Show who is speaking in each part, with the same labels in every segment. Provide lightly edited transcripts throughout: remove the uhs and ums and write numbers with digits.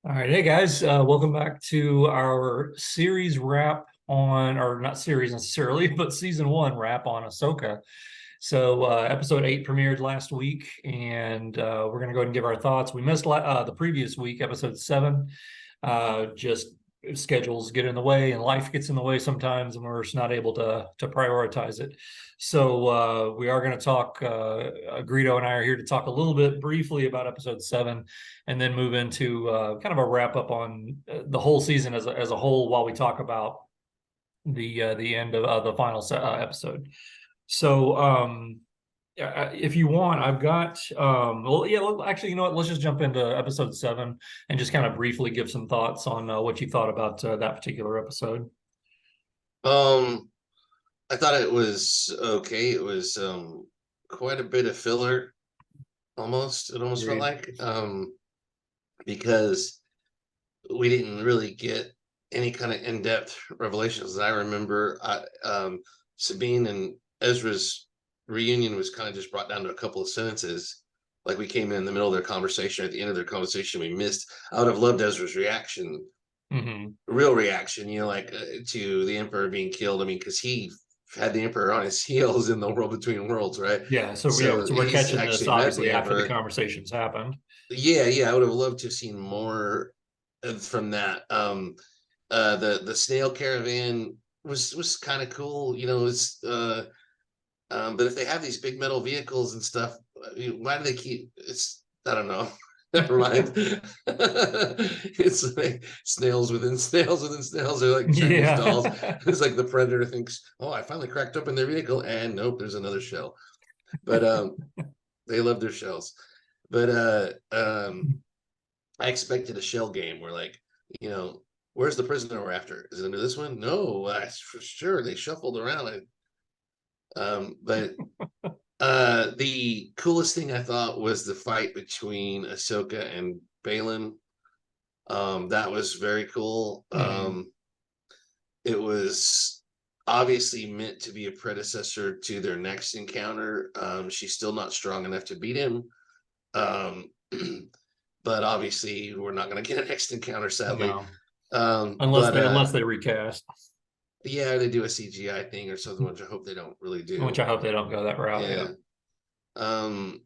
Speaker 1: All right, hey guys, welcome back to our series wrap on, or not series necessarily, but season one wrap on Ahsoka. So, episode eight premiered last week, and we're going to go ahead and give our thoughts. We missed the previous week, episode seven. Just schedules get in the way, and life gets in the way sometimes, and we're just not able to prioritize it. So, we are going to talk. Greedo and I are here to talk a little bit briefly about episode seven, and then move into kind of a wrap up on the whole season as a whole, while we talk about the end of the final episode. So, if you want, I've got, well, yeah, actually, you know what? Let's just jump into episode seven and just kind of briefly give some thoughts on what you thought about that particular episode.
Speaker 2: Um, I thought it was okay. It was quite a bit of filler, almost. It almost felt
Speaker 1: Agreed.
Speaker 2: like because we didn't really get any kind of in-depth revelations. I remember Sabine and Ezra's reunion was kind of just brought down to a couple of sentences. Like we came in the middle of their conversation, at the end of their conversation, we missed. I would have loved Ezra's reaction,
Speaker 1: Hmm.
Speaker 2: real reaction, like to the Emperor being killed. I mean, because he had the Emperor on his heels in the World Between Worlds, right?
Speaker 1: Yeah,
Speaker 2: So
Speaker 1: so we're
Speaker 2: he's
Speaker 1: catching this
Speaker 2: actually met
Speaker 1: obviously
Speaker 2: the
Speaker 1: after the
Speaker 2: Emperor.
Speaker 1: conversations happened.
Speaker 2: Yeah, I would have loved to have seen more from that. The snail caravan was kind of cool, it's but if they have these big metal vehicles and stuff, I mean, why do they keep it's I don't know. Never mind. It's like snails within snails within snails. They're like Chinese dolls.
Speaker 1: Yeah.
Speaker 2: It's like the predator thinks, oh, I finally cracked open their vehicle, and nope, there's another shell. But they love their shells. But I expected a shell game where like, you know, where's the prisoner we're after? Is it under this one? No, for sure. They shuffled around. But the coolest thing I thought was the fight between Ahsoka and Balin. That was very cool.
Speaker 1: Hmm.
Speaker 2: It was obviously meant to be a predecessor to their next encounter. She's still not strong enough to beat him. Um, but obviously we're not going to get a next encounter, sadly.
Speaker 1: No, unless
Speaker 2: But
Speaker 1: they recast,
Speaker 2: yeah, they do a CGI thing or something, which I hope they don't really
Speaker 1: which
Speaker 2: do.
Speaker 1: I hope they don't go that route. Yeah.
Speaker 2: Yeah. Um,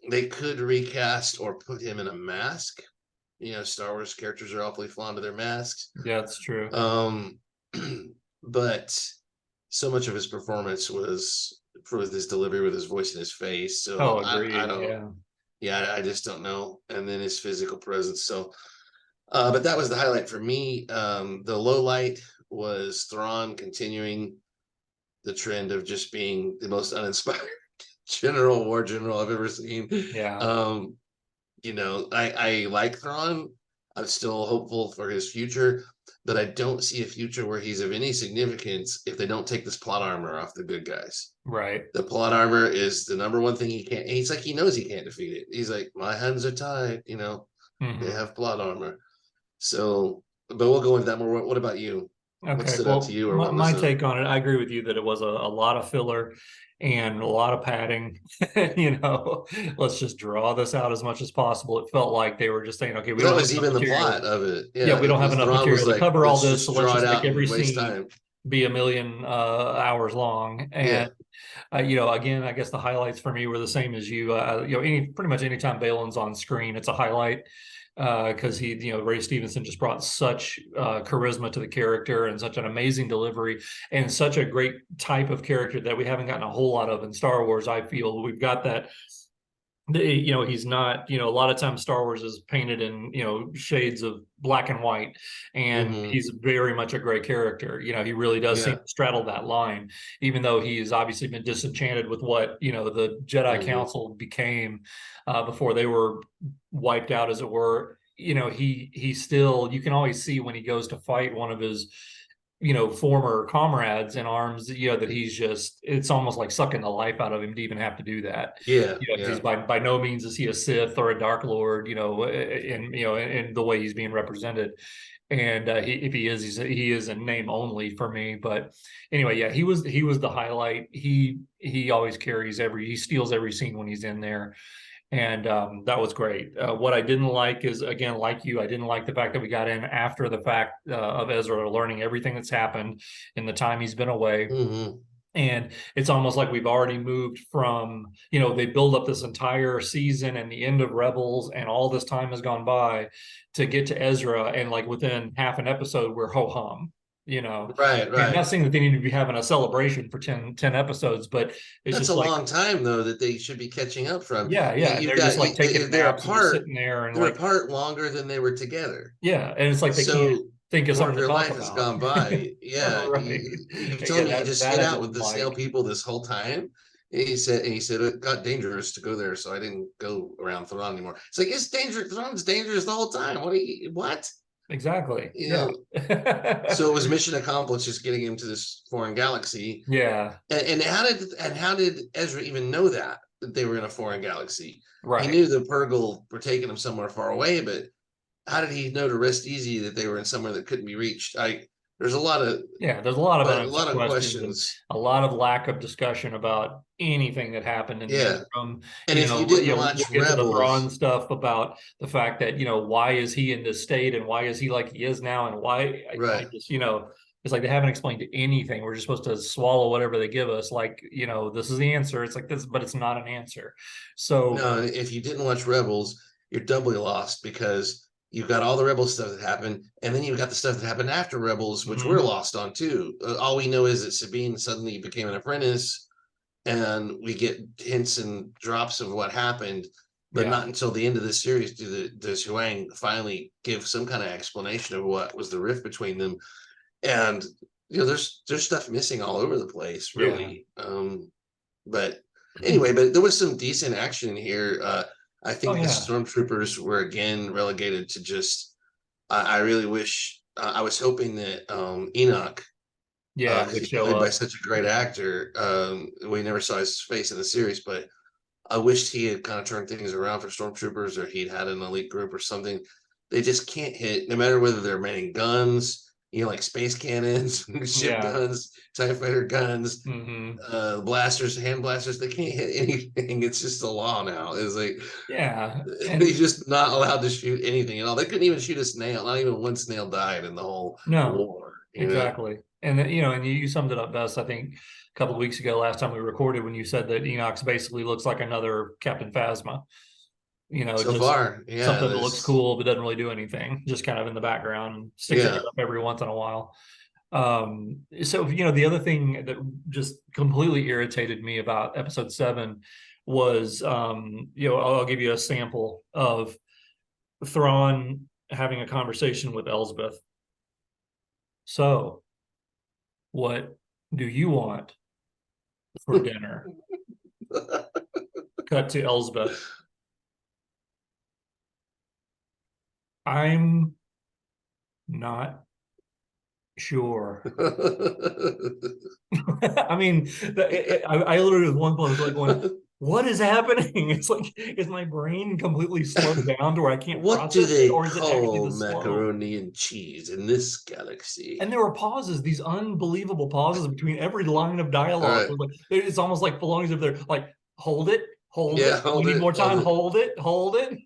Speaker 2: they could recast or put him in a mask. Star Wars characters are awfully fond of their masks.
Speaker 1: Yeah, that's true.
Speaker 2: Um, but so much of his performance was for his delivery with his voice and his face. So
Speaker 1: Oh,
Speaker 2: I
Speaker 1: agreed.
Speaker 2: don't,
Speaker 1: Yeah.
Speaker 2: yeah, I just don't know. And then his physical presence. So, but that was the highlight for me. The low light was Thrawn continuing the trend of just being the most uninspired war general I've ever seen.
Speaker 1: Yeah.
Speaker 2: Um, I like Thrawn. I'm still hopeful for his future, but I don't see a future where he's of any significance if they don't take this plot armor off the good guys.
Speaker 1: Right.
Speaker 2: The plot armor is the number one thing he can't. He's like he knows he can't defeat it. He's like my hands are tied. They
Speaker 1: Hmm.
Speaker 2: have plot armor. So, but we'll go into that more. What about you? What
Speaker 1: Okay.
Speaker 2: stood out to
Speaker 1: Well,
Speaker 2: you, or
Speaker 1: my,
Speaker 2: what
Speaker 1: my
Speaker 2: was a
Speaker 1: take on it, I agree with you that it was a lot of filler and a lot of padding. Let's just draw this out as much as possible. It felt like they were just saying, okay, we
Speaker 2: that
Speaker 1: don't have
Speaker 2: was
Speaker 1: enough
Speaker 2: even the plot
Speaker 1: material.
Speaker 2: of it.
Speaker 1: Yeah,
Speaker 2: Yeah,
Speaker 1: we
Speaker 2: it
Speaker 1: don't have
Speaker 2: was
Speaker 1: enough
Speaker 2: Thrawn was
Speaker 1: material to
Speaker 2: like,
Speaker 1: cover all
Speaker 2: let's
Speaker 1: this, so
Speaker 2: just
Speaker 1: let's
Speaker 2: draw it
Speaker 1: just make
Speaker 2: out
Speaker 1: every
Speaker 2: and waste
Speaker 1: scene
Speaker 2: time.
Speaker 1: be a million hours long.
Speaker 2: Yeah.
Speaker 1: And again, I guess the highlights for me were the same as you. Pretty much anytime Balin's on screen, it's a highlight because Ray Stevenson just brought such charisma to the character and such an amazing delivery and such a great type of character that we haven't gotten a whole lot of in Star Wars. I feel we've got that. He's not, a lot of times Star Wars is painted in, shades of black and white, and
Speaker 2: Hmm.
Speaker 1: he's very much a gray character. He really does seem
Speaker 2: Yeah.
Speaker 1: to straddle that line, even though he has obviously been disenchanted with what, the Jedi
Speaker 2: Hmm.
Speaker 1: Council became before they were wiped out, as it were. He still, you can always see when he goes to fight one of his former comrades in arms, that he's just, it's almost like sucking the life out of him to even have to do that.
Speaker 2: Yeah.
Speaker 1: 'Cause he's
Speaker 2: Yeah.
Speaker 1: by no means is he a Sith or a Dark Lord, in the way he's being represented. And if he is, he is in name only for me. But anyway, yeah, he was the highlight. He always carries he steals every scene when he's in there. And that was great. What I didn't like is, again, like you, I didn't like the fact that we got in after the fact of Ezra learning everything that's happened in the time he's been away.
Speaker 2: Mm-hmm.
Speaker 1: And it's almost like we've already moved from, they build up this entire season and the end of Rebels, and all this time has gone by to get to Ezra. And like within half an episode, we're ho hum,
Speaker 2: Right,
Speaker 1: And not
Speaker 2: right.
Speaker 1: saying that they need to be having a celebration for 10 episodes, but it's
Speaker 2: That's
Speaker 1: just
Speaker 2: a
Speaker 1: like,
Speaker 2: long time though that they should be catching up from.
Speaker 1: yeah, yeah. And
Speaker 2: You've
Speaker 1: they're just
Speaker 2: got
Speaker 1: like taking
Speaker 2: they're
Speaker 1: naps and just
Speaker 2: apart.
Speaker 1: sitting there and
Speaker 2: They're
Speaker 1: like,
Speaker 2: apart longer than they were together.
Speaker 1: yeah. And it's like they can't
Speaker 2: So
Speaker 1: think of
Speaker 2: more of
Speaker 1: something to
Speaker 2: their
Speaker 1: talk
Speaker 2: life has
Speaker 1: about.
Speaker 2: gone by. Yeah,
Speaker 1: Right.
Speaker 2: you
Speaker 1: Yeah,
Speaker 2: telling me you
Speaker 1: that
Speaker 2: just
Speaker 1: that
Speaker 2: hid
Speaker 1: I
Speaker 2: out with
Speaker 1: didn't
Speaker 2: the snail
Speaker 1: like.
Speaker 2: people this whole time? And he said it got dangerous to go there, so I didn't go around Thrawn anymore. It's like it's dangerous. Thrawn's dangerous the whole time. What?
Speaker 1: Exactly.
Speaker 2: You
Speaker 1: Yeah.
Speaker 2: know. So it was mission accomplished, just getting him to this foreign galaxy.
Speaker 1: Yeah.
Speaker 2: And how did Ezra even know that they were in a foreign galaxy? He
Speaker 1: Right.
Speaker 2: knew the Purgle were taking him somewhere far away, but how did he know to rest easy that they were in somewhere that couldn't be reached? There's a lot of
Speaker 1: Yeah, there's a lot of
Speaker 2: a
Speaker 1: unanswered
Speaker 2: lot of
Speaker 1: questions and
Speaker 2: questions.
Speaker 1: a lot of lack of discussion about anything that happened in the
Speaker 2: Yeah,
Speaker 1: interim.
Speaker 2: and if you didn't
Speaker 1: We'll
Speaker 2: watch
Speaker 1: get to the Thrawn
Speaker 2: Rebels,
Speaker 1: stuff about the fact that, why is he in this state and why is he like he is now, and why I
Speaker 2: right?
Speaker 1: just, it's like they haven't explained anything. We're just supposed to swallow whatever they give us. Like, this is the answer. It's like this, but it's not an answer. So
Speaker 2: No, if you didn't watch Rebels, you're doubly lost because you've got all the Rebel stuff that happened, and then you've got the stuff that happened after Rebels, which we're
Speaker 1: mhm,
Speaker 2: lost on too. All we know is that Sabine suddenly became an apprentice, and we get hints and drops of what happened, but
Speaker 1: yeah,
Speaker 2: not until the end of the series does Huang finally give some kind of explanation of what was the rift between them. And there's stuff missing all over the place,
Speaker 1: yeah.
Speaker 2: really. But anyway, but there was some decent action here. I
Speaker 1: Oh
Speaker 2: think the
Speaker 1: yeah.
Speaker 2: stormtroopers were again relegated to just. I really wish. I was hoping that Enoch,
Speaker 1: Yeah,
Speaker 2: because
Speaker 1: would
Speaker 2: he's
Speaker 1: show
Speaker 2: played by
Speaker 1: up.
Speaker 2: such a great actor. We never saw his face in the series, but I wished he had kind of turned things around for stormtroopers, or he'd had an elite group or something. They just can't hit, no matter whether they're manning guns, like space cannons, ship
Speaker 1: Yeah.
Speaker 2: guns, TIE fighter guns,
Speaker 1: Hmm.
Speaker 2: blasters, hand blasters. They can't hit anything. It's just a law now. It's like
Speaker 1: Yeah.
Speaker 2: they're
Speaker 1: And
Speaker 2: just not allowed to shoot anything at all. They couldn't even shoot a snail. Not even one snail died in the whole
Speaker 1: no,
Speaker 2: war.
Speaker 1: exactly. And then, and you summed it up best, I think, a couple of weeks ago, last time we recorded, when you said that Enox basically looks like another Captain Phasma,
Speaker 2: So
Speaker 1: just
Speaker 2: far, yeah,
Speaker 1: something that looks
Speaker 2: this,
Speaker 1: cool but doesn't really do anything, just kind of in the background and sticks his head
Speaker 2: yeah.
Speaker 1: up every once in a while. So, the other thing that just completely irritated me about episode 7 was, I'll give you a sample of Thrawn having a conversation with Elsbeth. So, what do you want for dinner? Cut to Elsbeth. I'm not sure. I mean, I literally at one point was like going, what is happening? It's like, is my brain completely slowed down to where I can't
Speaker 2: What do
Speaker 1: process it,
Speaker 2: they
Speaker 1: or is it actually
Speaker 2: call
Speaker 1: the slow?
Speaker 2: macaroni and cheese in this galaxy?
Speaker 1: And there were pauses, these unbelievable pauses between every line of
Speaker 2: All
Speaker 1: dialogue.
Speaker 2: right.
Speaker 1: It's almost like belongs if they're like, hold it.
Speaker 2: Yeah,
Speaker 1: We
Speaker 2: hold
Speaker 1: need
Speaker 2: it,
Speaker 1: more
Speaker 2: hold
Speaker 1: time.
Speaker 2: it.
Speaker 1: Hold it, hold it.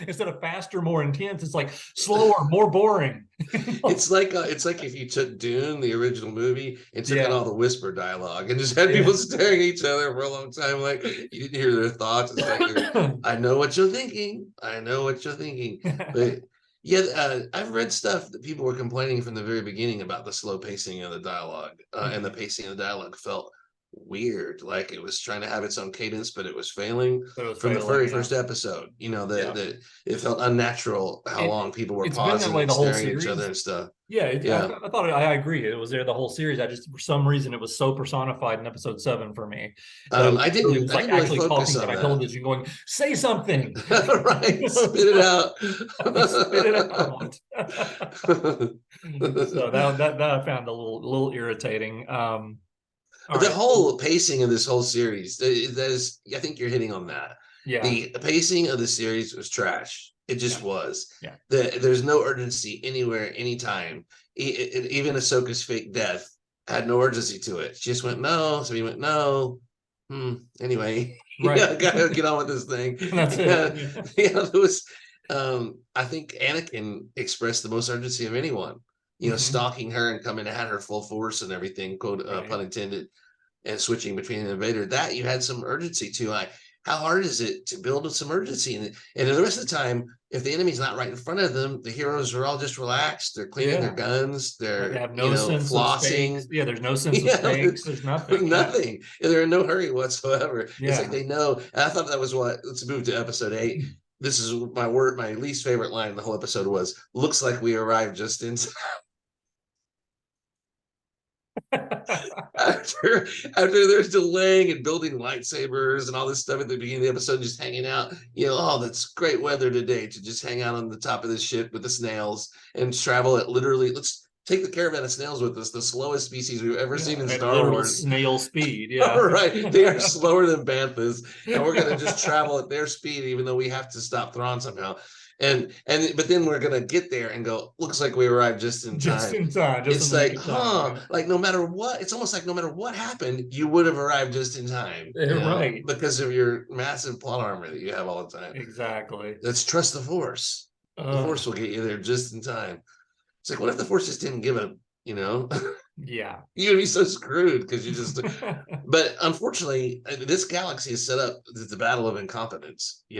Speaker 1: Instead of faster, more intense, it's like slower, more boring.
Speaker 2: It's like if you took Dune, the original movie, and took out
Speaker 1: Yeah,
Speaker 2: all the whisper dialogue and just had
Speaker 1: yeah.
Speaker 2: people staring at each other for a long time, like you didn't hear their thoughts. It's like I know what you're thinking. I know what you're thinking. But yeah, I've read stuff that people were complaining from the very beginning about the slow pacing of the dialogue, and the
Speaker 1: Mhm.
Speaker 2: pacing of the dialogue felt weird, like it was trying to have its own cadence, but it was failing
Speaker 1: But it was
Speaker 2: from the
Speaker 1: failing.
Speaker 2: very
Speaker 1: Yeah,
Speaker 2: first episode. That
Speaker 1: yeah.
Speaker 2: that it felt unnatural how
Speaker 1: It
Speaker 2: long people were
Speaker 1: it's been that
Speaker 2: pausing
Speaker 1: way
Speaker 2: and
Speaker 1: the whole
Speaker 2: staring at each other
Speaker 1: series.
Speaker 2: and stuff.
Speaker 1: Yeah,
Speaker 2: Yeah.
Speaker 1: I thought I agree. It was there the whole series. I just for some reason it was so personified in episode 7 for me that I
Speaker 2: I
Speaker 1: really
Speaker 2: didn't
Speaker 1: was
Speaker 2: I
Speaker 1: like
Speaker 2: didn't really
Speaker 1: actually
Speaker 2: focus
Speaker 1: talking to
Speaker 2: on
Speaker 1: my
Speaker 2: that.
Speaker 1: television, going, "Say something."
Speaker 2: Right. Spit it out.
Speaker 1: Like, spit it out. So that I found a little irritating. All
Speaker 2: The
Speaker 1: right. So,
Speaker 2: whole pacing of this whole series, that is, I think you're hitting on that.
Speaker 1: yeah,
Speaker 2: The pacing of the series was trash. It
Speaker 1: yeah,
Speaker 2: just was.
Speaker 1: yeah.
Speaker 2: There's no urgency anywhere, anytime. Even Ahsoka's fake death had no urgency to it. She just went no. So he went no. Anyway,
Speaker 1: Right.
Speaker 2: yeah, gotta get on with this thing.
Speaker 1: That's it.
Speaker 2: Yeah, yeah, there was I think Anakin expressed the most urgency of anyone,
Speaker 1: Mhm.
Speaker 2: stalking her and coming at her full force and everything, quote
Speaker 1: Right.
Speaker 2: pun intended, and switching between the invader. That you had some urgency to. Like, how hard is it to build some urgency? And the rest of the time, if the enemy's not right in front of them, the heroes are all just relaxed. They're cleaning their
Speaker 1: Yeah.
Speaker 2: guns.
Speaker 1: They
Speaker 2: They're,
Speaker 1: have no sense of
Speaker 2: flossing.
Speaker 1: stakes. Yeah, there's no sense of
Speaker 2: Yeah,
Speaker 1: stakes. There's nothing. Yeah.
Speaker 2: nothing. They're in no hurry whatsoever. It's like
Speaker 1: Yeah.
Speaker 2: they know. And I thought that was what. Let's move to episode 8. This is my word. My least favorite line in the whole episode was, "Looks like we arrived just in time." after there's delaying and building lightsabers and all this stuff at the beginning of the episode, just hanging out. Oh, that's great weather today to just hang out on the top of this ship with the snails and travel at literally. Let's take the caravan of snails with us, the slowest species we've ever seen
Speaker 1: Yeah.
Speaker 2: in
Speaker 1: At
Speaker 2: Star
Speaker 1: literal
Speaker 2: Wars.
Speaker 1: snail speed.
Speaker 2: All
Speaker 1: Yeah.
Speaker 2: right, they are slower than banthas, and we're gonna just travel at their speed, even though we have to stop Thrawn somehow. But then we're gonna get there and go. Looks like we arrived just in
Speaker 1: Just
Speaker 2: time.
Speaker 1: in time, just in
Speaker 2: It's
Speaker 1: the nick
Speaker 2: like,
Speaker 1: of time.
Speaker 2: huh?
Speaker 1: Yeah.
Speaker 2: Like no matter what, it's almost like no matter what happened, you would have arrived just in time.
Speaker 1: Right.
Speaker 2: Because of your massive plot armor that you have all the time.
Speaker 1: Exactly.
Speaker 2: Let's trust the Force. The Force will get you there just in time. It's like, what if the Force just didn't give a, you know?
Speaker 1: Yeah.
Speaker 2: You'd be so screwed because you just. But unfortunately, this galaxy is set up as the battle of incompetence. The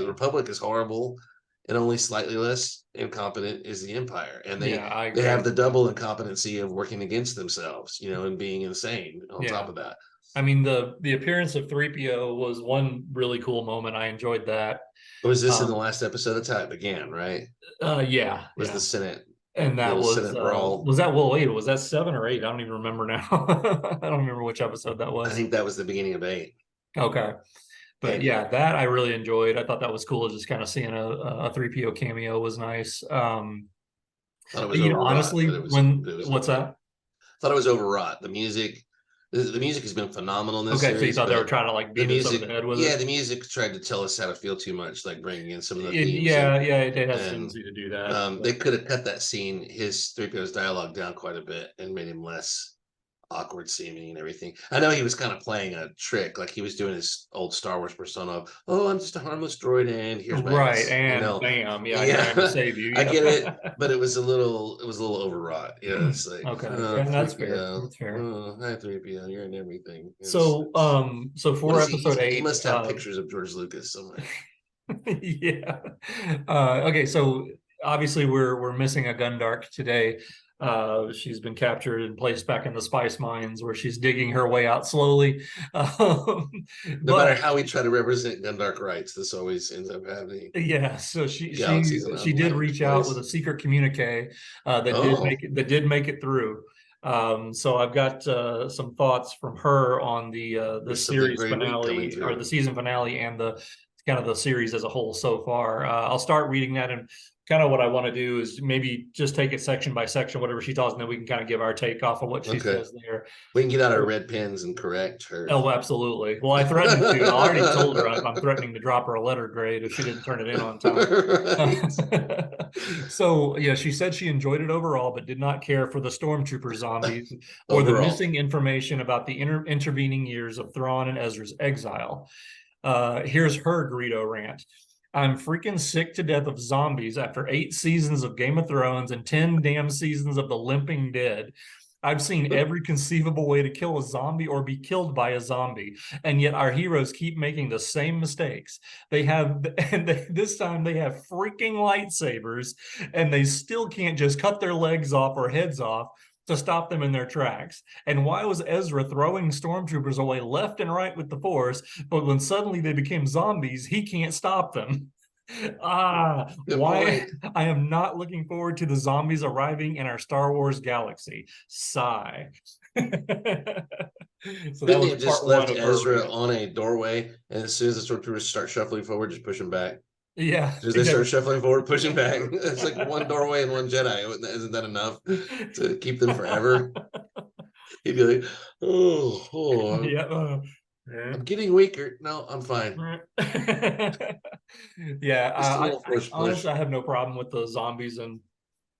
Speaker 1: Yeah.
Speaker 2: Republic is horrible, and only slightly less incompetent is the Empire, and
Speaker 1: Yeah, I
Speaker 2: they have
Speaker 1: agree.
Speaker 2: the double incompetency of working against themselves, and being insane on top
Speaker 1: Yeah.
Speaker 2: of that.
Speaker 1: I mean, the appearance of 3PO was one really cool moment. I enjoyed that.
Speaker 2: Was this in the
Speaker 1: Um,
Speaker 2: last episode of time again? Right?
Speaker 1: yeah,
Speaker 2: Was the
Speaker 1: yeah.
Speaker 2: Senate
Speaker 1: And that
Speaker 2: little Senate brawl?
Speaker 1: was that well, wait, was that 7 or 8? I don't even remember now. I don't remember which episode that
Speaker 2: I
Speaker 1: was.
Speaker 2: think that was the beginning of 8.
Speaker 1: Okay. But
Speaker 2: And
Speaker 1: yeah, that I really enjoyed. I thought that was cool. Just kind of seeing a 3PO cameo was nice.
Speaker 2: thought it
Speaker 1: But
Speaker 2: was overwrought,
Speaker 1: honestly,
Speaker 2: but it was
Speaker 1: what's
Speaker 2: okay.
Speaker 1: that?
Speaker 2: Thought it was overwrought. The music has been phenomenal in this
Speaker 1: Okay, so you
Speaker 2: series,
Speaker 1: thought they were
Speaker 2: but
Speaker 1: trying to like
Speaker 2: the
Speaker 1: beat us over
Speaker 2: music,
Speaker 1: the head with
Speaker 2: yeah,
Speaker 1: it?
Speaker 2: the music tried to tell us how to feel too much, like bringing in some of the
Speaker 1: It,
Speaker 2: themes,
Speaker 1: yeah, yeah, it has a
Speaker 2: and
Speaker 1: tendency to do that.
Speaker 2: they
Speaker 1: But
Speaker 2: could have cut that scene, his 3PO's dialogue down quite a bit, and made him less awkward seeming and everything. I know he was kind of playing a trick, like he was doing his old Star Wars persona of, "Oh, I'm just a harmless droid, and here's my
Speaker 1: right,
Speaker 2: axe."
Speaker 1: and bam, yeah, here I am to
Speaker 2: Yeah,
Speaker 1: save you.
Speaker 2: I
Speaker 1: Yep.
Speaker 2: get it, but it was a little overwrought. It's like,
Speaker 1: Okay,
Speaker 2: oh,
Speaker 1: yeah, that's fair.
Speaker 2: 3PO,
Speaker 1: That's fair.
Speaker 2: oh, hi 3PO, you're in everything.
Speaker 1: So
Speaker 2: What
Speaker 1: for
Speaker 2: is he?
Speaker 1: episode
Speaker 2: He
Speaker 1: eight,
Speaker 2: must have pictures of George Lucas somewhere.
Speaker 1: yeah. Okay, so obviously we're missing a Gundark today. She's been captured and placed back in the spice mines where she's digging her way out slowly. Um,
Speaker 2: No matter
Speaker 1: but
Speaker 2: how we try to represent Gundark rights, this always ends up happening.
Speaker 1: yeah, so
Speaker 2: The galaxy's an
Speaker 1: she did
Speaker 2: unlikely
Speaker 1: reach out with
Speaker 2: place.
Speaker 1: a secret communique
Speaker 2: Oh,
Speaker 1: that did make it through. So I've got some thoughts from her on the
Speaker 2: there's something
Speaker 1: series
Speaker 2: very neat coming
Speaker 1: finale or the
Speaker 2: through.
Speaker 1: season finale and the kind of the series as a whole so far. I'll start reading that, and kind of what I want to do is maybe just take it section by section, whatever she tells, and then we can kind of give our take off of what she
Speaker 2: Okay.
Speaker 1: says there.
Speaker 2: We can get out our
Speaker 1: So,
Speaker 2: red pens and correct her.
Speaker 1: oh, absolutely. Well, I threatened to. I already told her I'm threatening to drop her a letter grade if she didn't turn it in on time.
Speaker 2: Right.
Speaker 1: So, yeah, she said she enjoyed it overall, but did not care for the stormtrooper zombies or the
Speaker 2: Overall.
Speaker 1: missing information about the intervening years of Thrawn and Ezra's exile. Here's her Greedo rant. I'm freaking sick to death of zombies after 8 seasons of Game of Thrones and 10 damn seasons of The Limping Dead. I've seen every conceivable way to kill a zombie or be killed by a zombie, and yet our heroes keep making the same mistakes. This time they have freaking lightsabers, and they still can't just cut their legs off or heads off to stop them in their tracks. And why was Ezra throwing stormtroopers away left and right with the Force, but when suddenly they became zombies, he can't stop them?
Speaker 2: Good
Speaker 1: Why?
Speaker 2: point.
Speaker 1: I am not looking forward to the zombies arriving in our Star Wars galaxy. Sigh. So that
Speaker 2: Couldn't they
Speaker 1: was
Speaker 2: have just
Speaker 1: part one
Speaker 2: left
Speaker 1: of her
Speaker 2: Ezra
Speaker 1: rant.
Speaker 2: on a doorway, and as soon as the stormtroopers start shuffling forward, just push them back?
Speaker 1: Yeah,
Speaker 2: As they start
Speaker 1: exactly.
Speaker 2: shuffling forward, pushing back. It's like one doorway and one Jedi. Isn't that enough to keep them forever? He'd be like, "Oh,
Speaker 1: Yeah.
Speaker 2: I'm getting weaker. No, I'm fine.
Speaker 1: Yeah,
Speaker 2: Just a
Speaker 1: I
Speaker 2: little force
Speaker 1: honestly
Speaker 2: push."
Speaker 1: I have no problem with the zombies and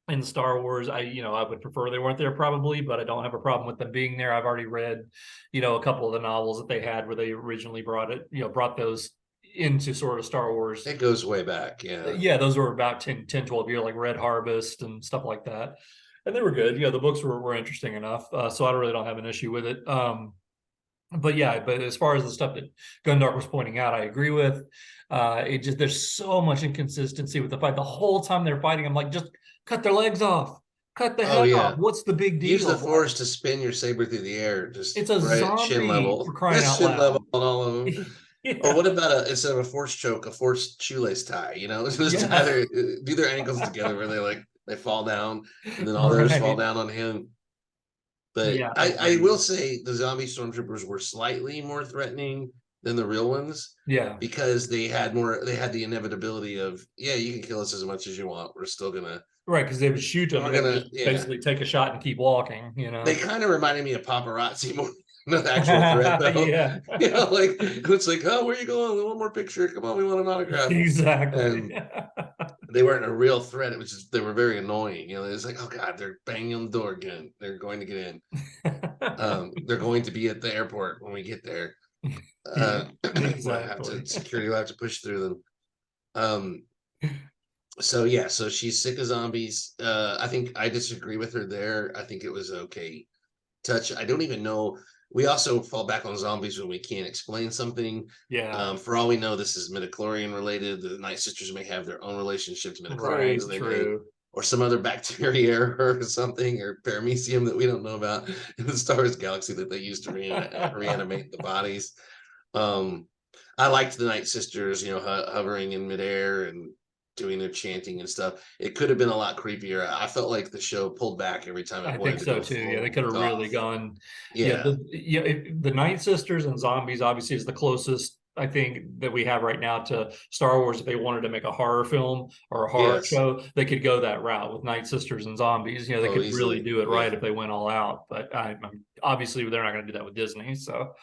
Speaker 1: in Star Wars. I would prefer they weren't there probably, but I don't have a problem with them being there. I've already read, a couple of the novels that they had where they originally brought those into sort of Star Wars.
Speaker 2: It goes way back. Yeah.
Speaker 1: Yeah, those were about 10, 12 years, like Red Harvest and stuff like that. And they were good. The books were interesting enough. So I really don't have an issue with it. But yeah, but as far as the stuff that Gundark was pointing out, I agree with. There's so much inconsistency with the fight. The whole time they're fighting, I'm like, just cut their legs off, cut the
Speaker 2: Oh
Speaker 1: head off.
Speaker 2: yeah.
Speaker 1: What's the big
Speaker 2: Use the
Speaker 1: deal?
Speaker 2: force to spin your saber through the air, just
Speaker 1: It's a
Speaker 2: right at shin
Speaker 1: zombie for
Speaker 2: level.
Speaker 1: crying
Speaker 2: That's
Speaker 1: out
Speaker 2: shin level
Speaker 1: loud.
Speaker 2: on all of them. Or
Speaker 1: Yeah,
Speaker 2: what about instead of a force choke, a force shoelace tie? Just tie
Speaker 1: yeah,
Speaker 2: do their ankles together where they fall down, and then all those fall
Speaker 1: right.
Speaker 2: down on him. But
Speaker 1: Yeah,
Speaker 2: I will
Speaker 1: agreed.
Speaker 2: say the zombie stormtroopers were slightly more threatening than the real ones
Speaker 1: Yeah,
Speaker 2: because they had the inevitability of, yeah, you can kill us as much as you want. We're still gonna
Speaker 1: right. Because they would shoot them
Speaker 2: we're
Speaker 1: and they would
Speaker 2: gonna
Speaker 1: just
Speaker 2: yeah.
Speaker 1: basically take a shot and keep walking.
Speaker 2: They kind of reminded me of paparazzi more than an actual threat though.
Speaker 1: Yeah,
Speaker 2: Like it's like, oh, where are you going? One more picture. Come on, we want an autograph.
Speaker 1: exactly.
Speaker 2: And they weren't a real threat. It was just they were very annoying. It's like, oh god, they're banging on the door again. They're going to get in. They're going to be at the airport when we get there.
Speaker 1: Yeah,
Speaker 2: We'll have to
Speaker 1: exactly.
Speaker 2: security will have to push through them. Um, so yeah, so she's sick of zombies. I think I disagree with her there. I think it was okay touch. I don't even know. We also fall back on zombies when we can't explain something.
Speaker 1: Yeah,
Speaker 2: For all we know, this is midichlorian related. The Night Sisters may have their own relationship to midichlorians.
Speaker 1: right,
Speaker 2: They may,
Speaker 1: true.
Speaker 2: or some other bacteria or something, or paramecium that we don't know about in the Star Wars galaxy that they use to reanimate the bodies. Um, I liked the Night Sisters, hovering in midair and doing their chanting and stuff. It could have been a lot creepier. I felt like the show pulled back every time it
Speaker 1: I
Speaker 2: wanted
Speaker 1: think
Speaker 2: to
Speaker 1: so
Speaker 2: go
Speaker 1: too. Yeah, they
Speaker 2: full
Speaker 1: could have really
Speaker 2: goth.
Speaker 1: gone. Yeah,
Speaker 2: Yeah.
Speaker 1: the Night Sisters and zombies obviously is the closest I think that we have right now to Star Wars. If they wanted to make a horror film or a horror
Speaker 2: Yes.
Speaker 1: show, they could go that route with Night Sisters and zombies. They
Speaker 2: Oh,
Speaker 1: could really
Speaker 2: easily.
Speaker 1: do it right
Speaker 2: Yeah.
Speaker 1: if they went all out. But obviously they're not going to do that with Disney. So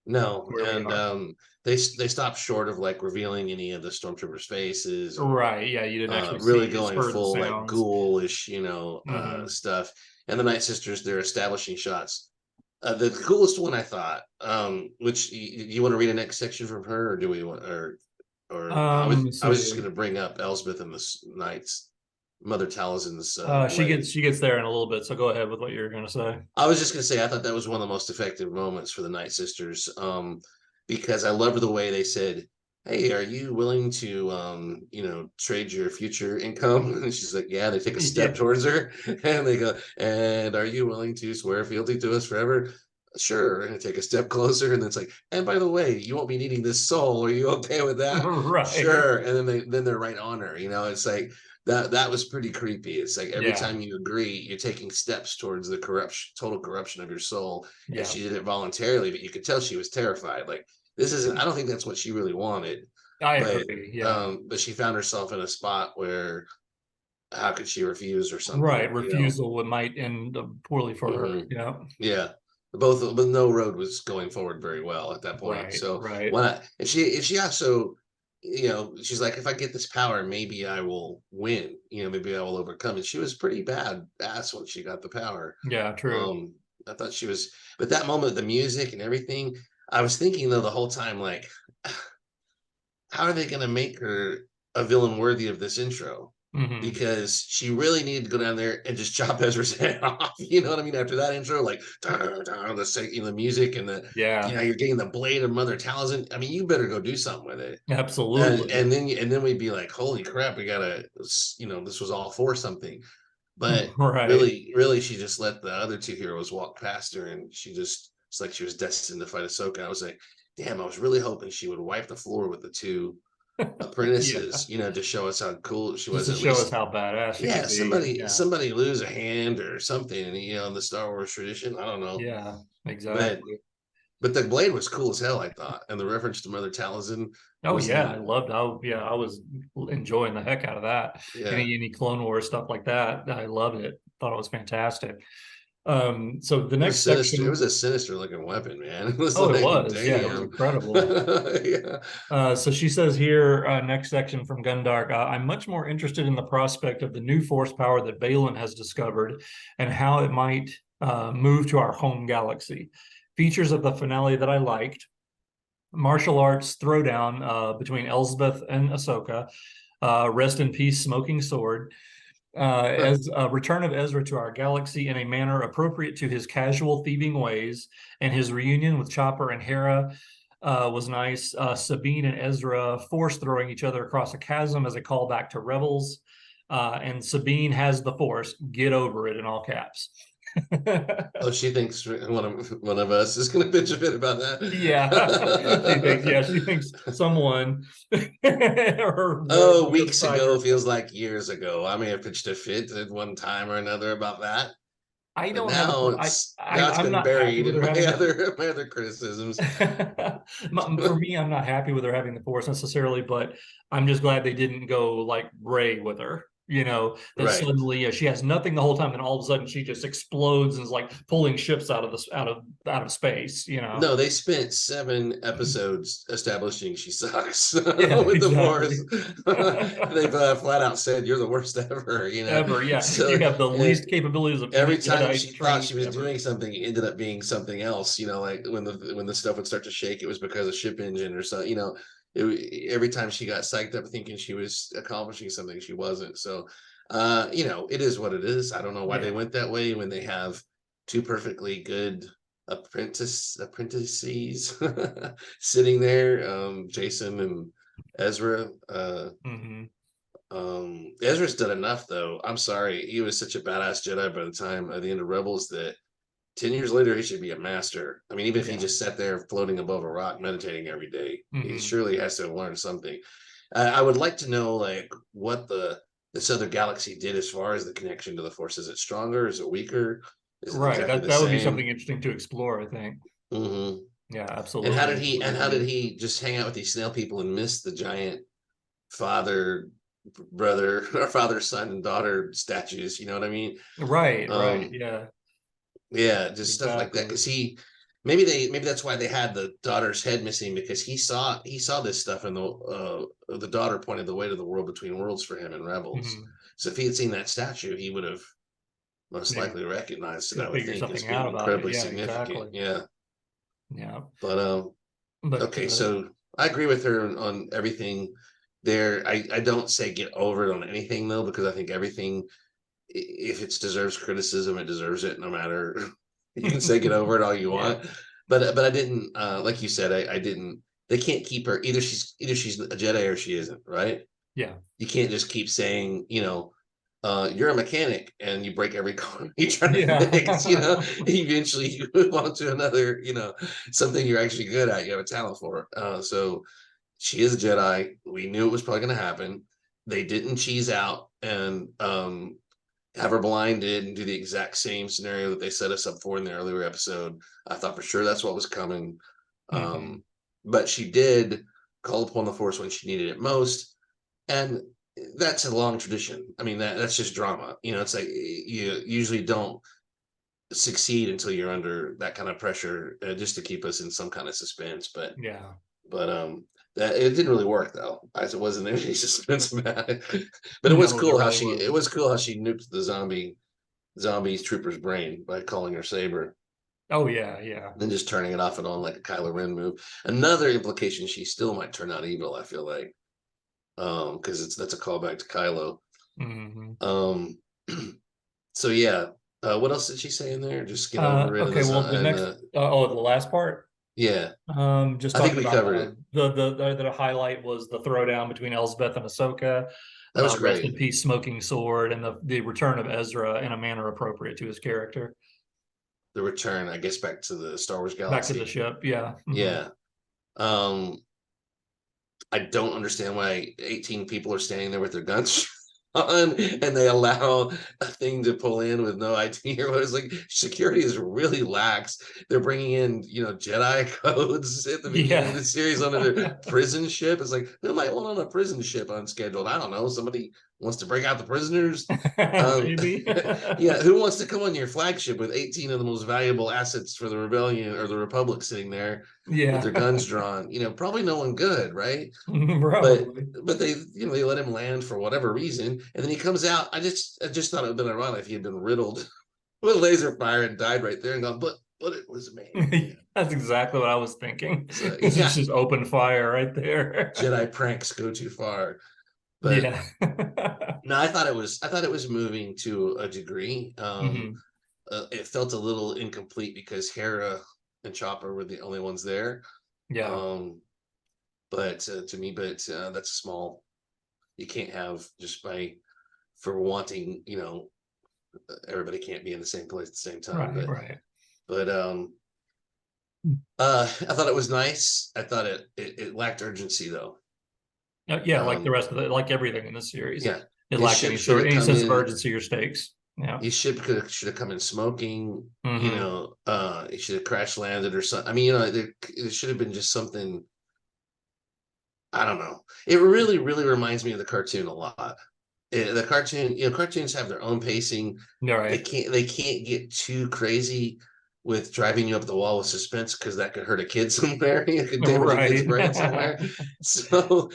Speaker 2: No,
Speaker 1: where we
Speaker 2: and
Speaker 1: are.
Speaker 2: they stopped short of like revealing any of the stormtroopers' faces or
Speaker 1: Right. Yeah, you didn't actually
Speaker 2: really
Speaker 1: see, just
Speaker 2: going
Speaker 1: heard the
Speaker 2: full like
Speaker 1: sounds.
Speaker 2: ghoulish,
Speaker 1: Hmm.
Speaker 2: stuff. And the Night Sisters, they're establishing shots. The coolest one I thought, which you want to read a next section from her, or do we want, or
Speaker 1: Let me
Speaker 2: I was just
Speaker 1: see.
Speaker 2: going to bring up Elsbeth and the Knights, Mother Talzin's
Speaker 1: She
Speaker 2: blade.
Speaker 1: gets there in a little bit. So go ahead with what you're going to say.
Speaker 2: I was just gonna say I thought that was one of the most effective moments for the Night Sisters, because I loved the way they said, "Hey, are you willing to, trade your future income?" And she's like, "Yeah." They take a step
Speaker 1: Yeah.
Speaker 2: towards her, and they go, "And are you willing to swear fealty to us forever?" Sure. And I take a step closer, and it's like, "And by the way, you won't be needing this soul. Are you okay with that?"
Speaker 1: Right.
Speaker 2: Sure. And then they're right on her. It's like that was pretty creepy. It's like every
Speaker 1: Yeah.
Speaker 2: time you agree, you're taking steps towards the total corruption of your soul. And
Speaker 1: Yeah.
Speaker 2: she did it voluntarily, but you could tell she was terrified. Like this isn't. I don't think that's what she really wanted,
Speaker 1: I
Speaker 2: but
Speaker 1: agree. Yeah.
Speaker 2: but she found herself in a spot where how could she refuse or
Speaker 1: Right.
Speaker 2: something?
Speaker 1: Refusal would might end up poorly for her.
Speaker 2: Mhm.
Speaker 1: Yeah.
Speaker 2: Yeah. But no road was going forward very well at that point.
Speaker 1: Right.
Speaker 2: So
Speaker 1: Right.
Speaker 2: why not? And she also, she's like, if I get this power, maybe I will win. Maybe I will overcome. And she was pretty bad ass when she got the power.
Speaker 1: Yeah. True.
Speaker 2: I thought she was, but that moment, the music and everything, I was thinking though the whole time, like, how are they going to make her a villain worthy of this intro?
Speaker 1: Hmm.
Speaker 2: Because she really needed to go down there and just chop Ezra's head off. You know what I mean? After that intro, like the music and
Speaker 1: Yeah.
Speaker 2: you're getting the blade of Mother Talzin. I mean, you better go do something with it. And
Speaker 1: Absolutely.
Speaker 2: and then and then we'd be like, holy crap, we gotta, this was all for something. But
Speaker 1: Right.
Speaker 2: really, she just let the other two heroes walk past her, and it's like she was destined to fight Ahsoka. I was like, damn, I was really hoping she would wipe the floor with the two
Speaker 1: Yeah.
Speaker 2: apprentices, to show us how cool she
Speaker 1: Just
Speaker 2: was.
Speaker 1: to
Speaker 2: At
Speaker 1: show us
Speaker 2: least,
Speaker 1: how badass she
Speaker 2: yeah,
Speaker 1: could be. Yeah.
Speaker 2: somebody lose a hand or something, in the Star Wars tradition. I don't know,
Speaker 1: Yeah.
Speaker 2: but
Speaker 1: Exactly.
Speaker 2: the blade was cool as hell. I thought, and the reference to Mother Talzin
Speaker 1: Oh
Speaker 2: was
Speaker 1: yeah, I
Speaker 2: neat.
Speaker 1: loved how yeah, I was enjoying the heck out of that.
Speaker 2: Yeah,
Speaker 1: Any Clone Wars stuff like that. I loved it. Thought it was fantastic. So the
Speaker 2: It was
Speaker 1: next
Speaker 2: sinister. It
Speaker 1: section.
Speaker 2: was a sinister looking weapon, man. It was
Speaker 1: Oh, it
Speaker 2: like,
Speaker 1: was. Yeah, it was
Speaker 2: damn.
Speaker 1: incredible.
Speaker 2: Yeah.
Speaker 1: So she says here, next section from Gundark, I'm much more interested in the prospect of the new force power that Balin has discovered and how it might move to our home galaxy. Features of the finale that I liked: martial arts throwdown between Elsbeth and Ahsoka, rest in peace, smoking sword, as a return of Ezra to our galaxy in a manner appropriate to his casual thieving ways, and his reunion with Chopper and Hera was nice. Sabine and Ezra force throwing each other across a chasm as a callback to Rebels. And Sabine has the force. Get over it in all caps.
Speaker 2: Oh, she thinks one of us is going to bitch a bit about
Speaker 1: Yeah, she thinks
Speaker 2: that.
Speaker 1: someone or
Speaker 2: Oh,
Speaker 1: the other
Speaker 2: weeks
Speaker 1: side
Speaker 2: ago
Speaker 1: herself.
Speaker 2: feels like years ago. I may have pitched a fit at one time or another about that,
Speaker 1: I
Speaker 2: but
Speaker 1: don't have a
Speaker 2: now it's
Speaker 1: I'm
Speaker 2: been
Speaker 1: not happy
Speaker 2: buried
Speaker 1: with
Speaker 2: in
Speaker 1: her
Speaker 2: my
Speaker 1: having the
Speaker 2: other criticisms.
Speaker 1: for me, I'm not happy with her having the force necessarily, but I'm just glad they didn't go like Ray with her. That
Speaker 2: Right.
Speaker 1: suddenly she has nothing the whole time, and all of a sudden she just explodes and is like pulling ships out of space.
Speaker 2: No, they spent 7 episodes establishing she sucks
Speaker 1: Yeah,
Speaker 2: with the
Speaker 1: exactly.
Speaker 2: Force. They've flat out said you're the worst ever.
Speaker 1: Ever, yeah.
Speaker 2: So,
Speaker 1: You have the
Speaker 2: and
Speaker 1: least capabilities of
Speaker 2: every
Speaker 1: any
Speaker 2: time
Speaker 1: Jedi
Speaker 2: she thought
Speaker 1: trained
Speaker 2: she was
Speaker 1: ever.
Speaker 2: doing something, it ended up being something else. Like when the stuff would start to shake, it was because of ship engine or something. Every time she got psyched up thinking she was accomplishing something, she wasn't. So, it is what it is. I don't know why they
Speaker 1: Yeah.
Speaker 2: went that way when they have two perfectly good apprentices sitting there, Jason and Ezra.
Speaker 1: Hmm.
Speaker 2: Ezra's done enough, though. I'm sorry, he was such a badass Jedi by the time at the end of Rebels that 10 years later he should be a master. I mean, even if he
Speaker 1: Yeah.
Speaker 2: just sat there floating above a rock meditating every day, he
Speaker 1: Hmm.
Speaker 2: surely has to have learned something. I would like to know like what this other galaxy did as far as the connection to the Force. Is it stronger? Is it weaker? Is it
Speaker 1: Right.
Speaker 2: exactly
Speaker 1: That
Speaker 2: the
Speaker 1: that would be
Speaker 2: same?
Speaker 1: something interesting to explore, I think.
Speaker 2: Hmm.
Speaker 1: Yeah,
Speaker 2: And how
Speaker 1: absolutely.
Speaker 2: did
Speaker 1: Is
Speaker 2: he
Speaker 1: what
Speaker 2: and
Speaker 1: it
Speaker 2: how did
Speaker 1: is.
Speaker 2: he just hang out with these snail people and miss the giant father brother or father son and daughter statues? You know what I mean?
Speaker 1: Right, right.
Speaker 2: Um,
Speaker 1: Yeah,
Speaker 2: yeah, just stuff like that.
Speaker 1: exactly.
Speaker 2: Because maybe that's why they had the daughter's head missing, because he saw this stuff, and the daughter pointed the way to the world between worlds for him in Rebels.
Speaker 1: Hmm.
Speaker 2: So if he had seen that statue, he would have most
Speaker 1: Maybe
Speaker 2: likely recognized it,
Speaker 1: could
Speaker 2: I
Speaker 1: have
Speaker 2: would
Speaker 1: figured
Speaker 2: think, as
Speaker 1: something out
Speaker 2: being
Speaker 1: about it.
Speaker 2: incredibly
Speaker 1: Yeah,
Speaker 2: significant.
Speaker 1: exactly.
Speaker 2: Yeah.
Speaker 1: Yeah.
Speaker 2: But
Speaker 1: But
Speaker 2: okay, so I agree with her on everything there. I don't say get over it on anything though, because I think everything, if it deserves criticism, it deserves it no matter. You can say get over it all you
Speaker 1: yeah.
Speaker 2: want. But I didn't, like you said, I didn't. They can't keep her, either she's a Jedi or she isn't, right?
Speaker 1: Yeah.
Speaker 2: You can't just keep saying, you're a mechanic and you break every car you try to fix.
Speaker 1: Yeah.
Speaker 2: Eventually you move on to another, something you're actually good at, you have a talent for. So she is a Jedi. We knew it was probably going to happen. They didn't cheese out and have her blinded and do the exact same scenario that they set us up for in the earlier episode. I thought for sure that's what was coming.
Speaker 1: Hmm.
Speaker 2: Um, but she did call upon the Force when she needed it most. And that's a long tradition. I mean, that's just drama. It's like you usually don't succeed until you're under that kind of pressure, just to keep us in some kind of suspense. But
Speaker 1: Yeah.
Speaker 2: but that it didn't really work though, as it wasn't any suspense about it. But it was
Speaker 1: No, there
Speaker 2: cool how
Speaker 1: really
Speaker 2: she it
Speaker 1: wasn't.
Speaker 2: was cool how she nuked the zombie's trooper's brain by calling her saber
Speaker 1: Oh yeah, yeah.
Speaker 2: and just turning it off and on like a Kylo Ren move. Another implication, she still might turn out evil, I feel like. Because that's a callback to Kylo.
Speaker 1: Hmm.
Speaker 2: Um, so yeah. What else did she say in there? Just get over it, and
Speaker 1: Okay, well, the next the last part.
Speaker 2: yeah,
Speaker 1: Just
Speaker 2: I think
Speaker 1: talking
Speaker 2: we
Speaker 1: about
Speaker 2: covered it.
Speaker 1: the highlight was the throwdown between Elsbeth and Ahsoka.
Speaker 2: That was
Speaker 1: Rest in
Speaker 2: great.
Speaker 1: peace, smoking sword, and the return of Ezra in a manner appropriate to his character.
Speaker 2: The return, I guess, back to the Star Wars
Speaker 1: Back to the
Speaker 2: galaxy.
Speaker 1: ship, yeah. Hmm.
Speaker 2: Yeah. Um, I don't understand why 18 people are standing there with their guns on and they allow a thing to pull in with no ID or what. It's like security is really lax. They're bringing in, Jedi codes at the beginning of
Speaker 1: Yeah.
Speaker 2: the series on their prison ship. It's like, who might want on a prison ship unscheduled? I don't know. Somebody wants to break out the prisoners.
Speaker 1: Maybe.
Speaker 2: Yeah, who wants to come on your flagship with 18 of the most valuable assets for the rebellion or the republic sitting there with
Speaker 1: Yeah.
Speaker 2: their guns drawn? Probably no one good, right? But
Speaker 1: Probably.
Speaker 2: they they let him land for whatever reason, and then he comes out. I just thought it would have been ironic if he had been riddled with laser fire and died right there and gone, but it was me.
Speaker 1: That's exactly what I was thinking.
Speaker 2: So
Speaker 1: It's
Speaker 2: yeah,
Speaker 1: just open fire right there.
Speaker 2: Jedi pranks go too far. But
Speaker 1: Yeah.
Speaker 2: no, I thought it was moving to a degree.
Speaker 1: Hmm.
Speaker 2: It felt a little incomplete because Hera and Chopper were the only ones there.
Speaker 1: Yeah.
Speaker 2: Um, but to me, that's small. You can't have just by for wanting, everybody can't be in the same place at the same time.
Speaker 1: Right.
Speaker 2: But
Speaker 1: Right.
Speaker 2: but I thought it was nice. I thought it lacked urgency though.
Speaker 1: Yeah, like the
Speaker 2: Um,
Speaker 1: rest of it, like everything in this series,
Speaker 2: yeah,
Speaker 1: it
Speaker 2: his
Speaker 1: lacked
Speaker 2: ship should have
Speaker 1: any
Speaker 2: come
Speaker 1: sense of
Speaker 2: in.
Speaker 1: urgency or stakes. Yeah.
Speaker 2: His ship should have come in smoking.
Speaker 1: Hmm.
Speaker 2: It should have crash landed or something. I mean, there should have been just something. I don't know. It really, really reminds me of the cartoon a lot. The cartoon, cartoons have their own pacing.
Speaker 1: All
Speaker 2: They
Speaker 1: right.
Speaker 2: can't get too crazy with driving you up the wall with suspense because that could hurt a kid somewhere. It could damage a kid's
Speaker 1: Right.
Speaker 2: brain somewhere. So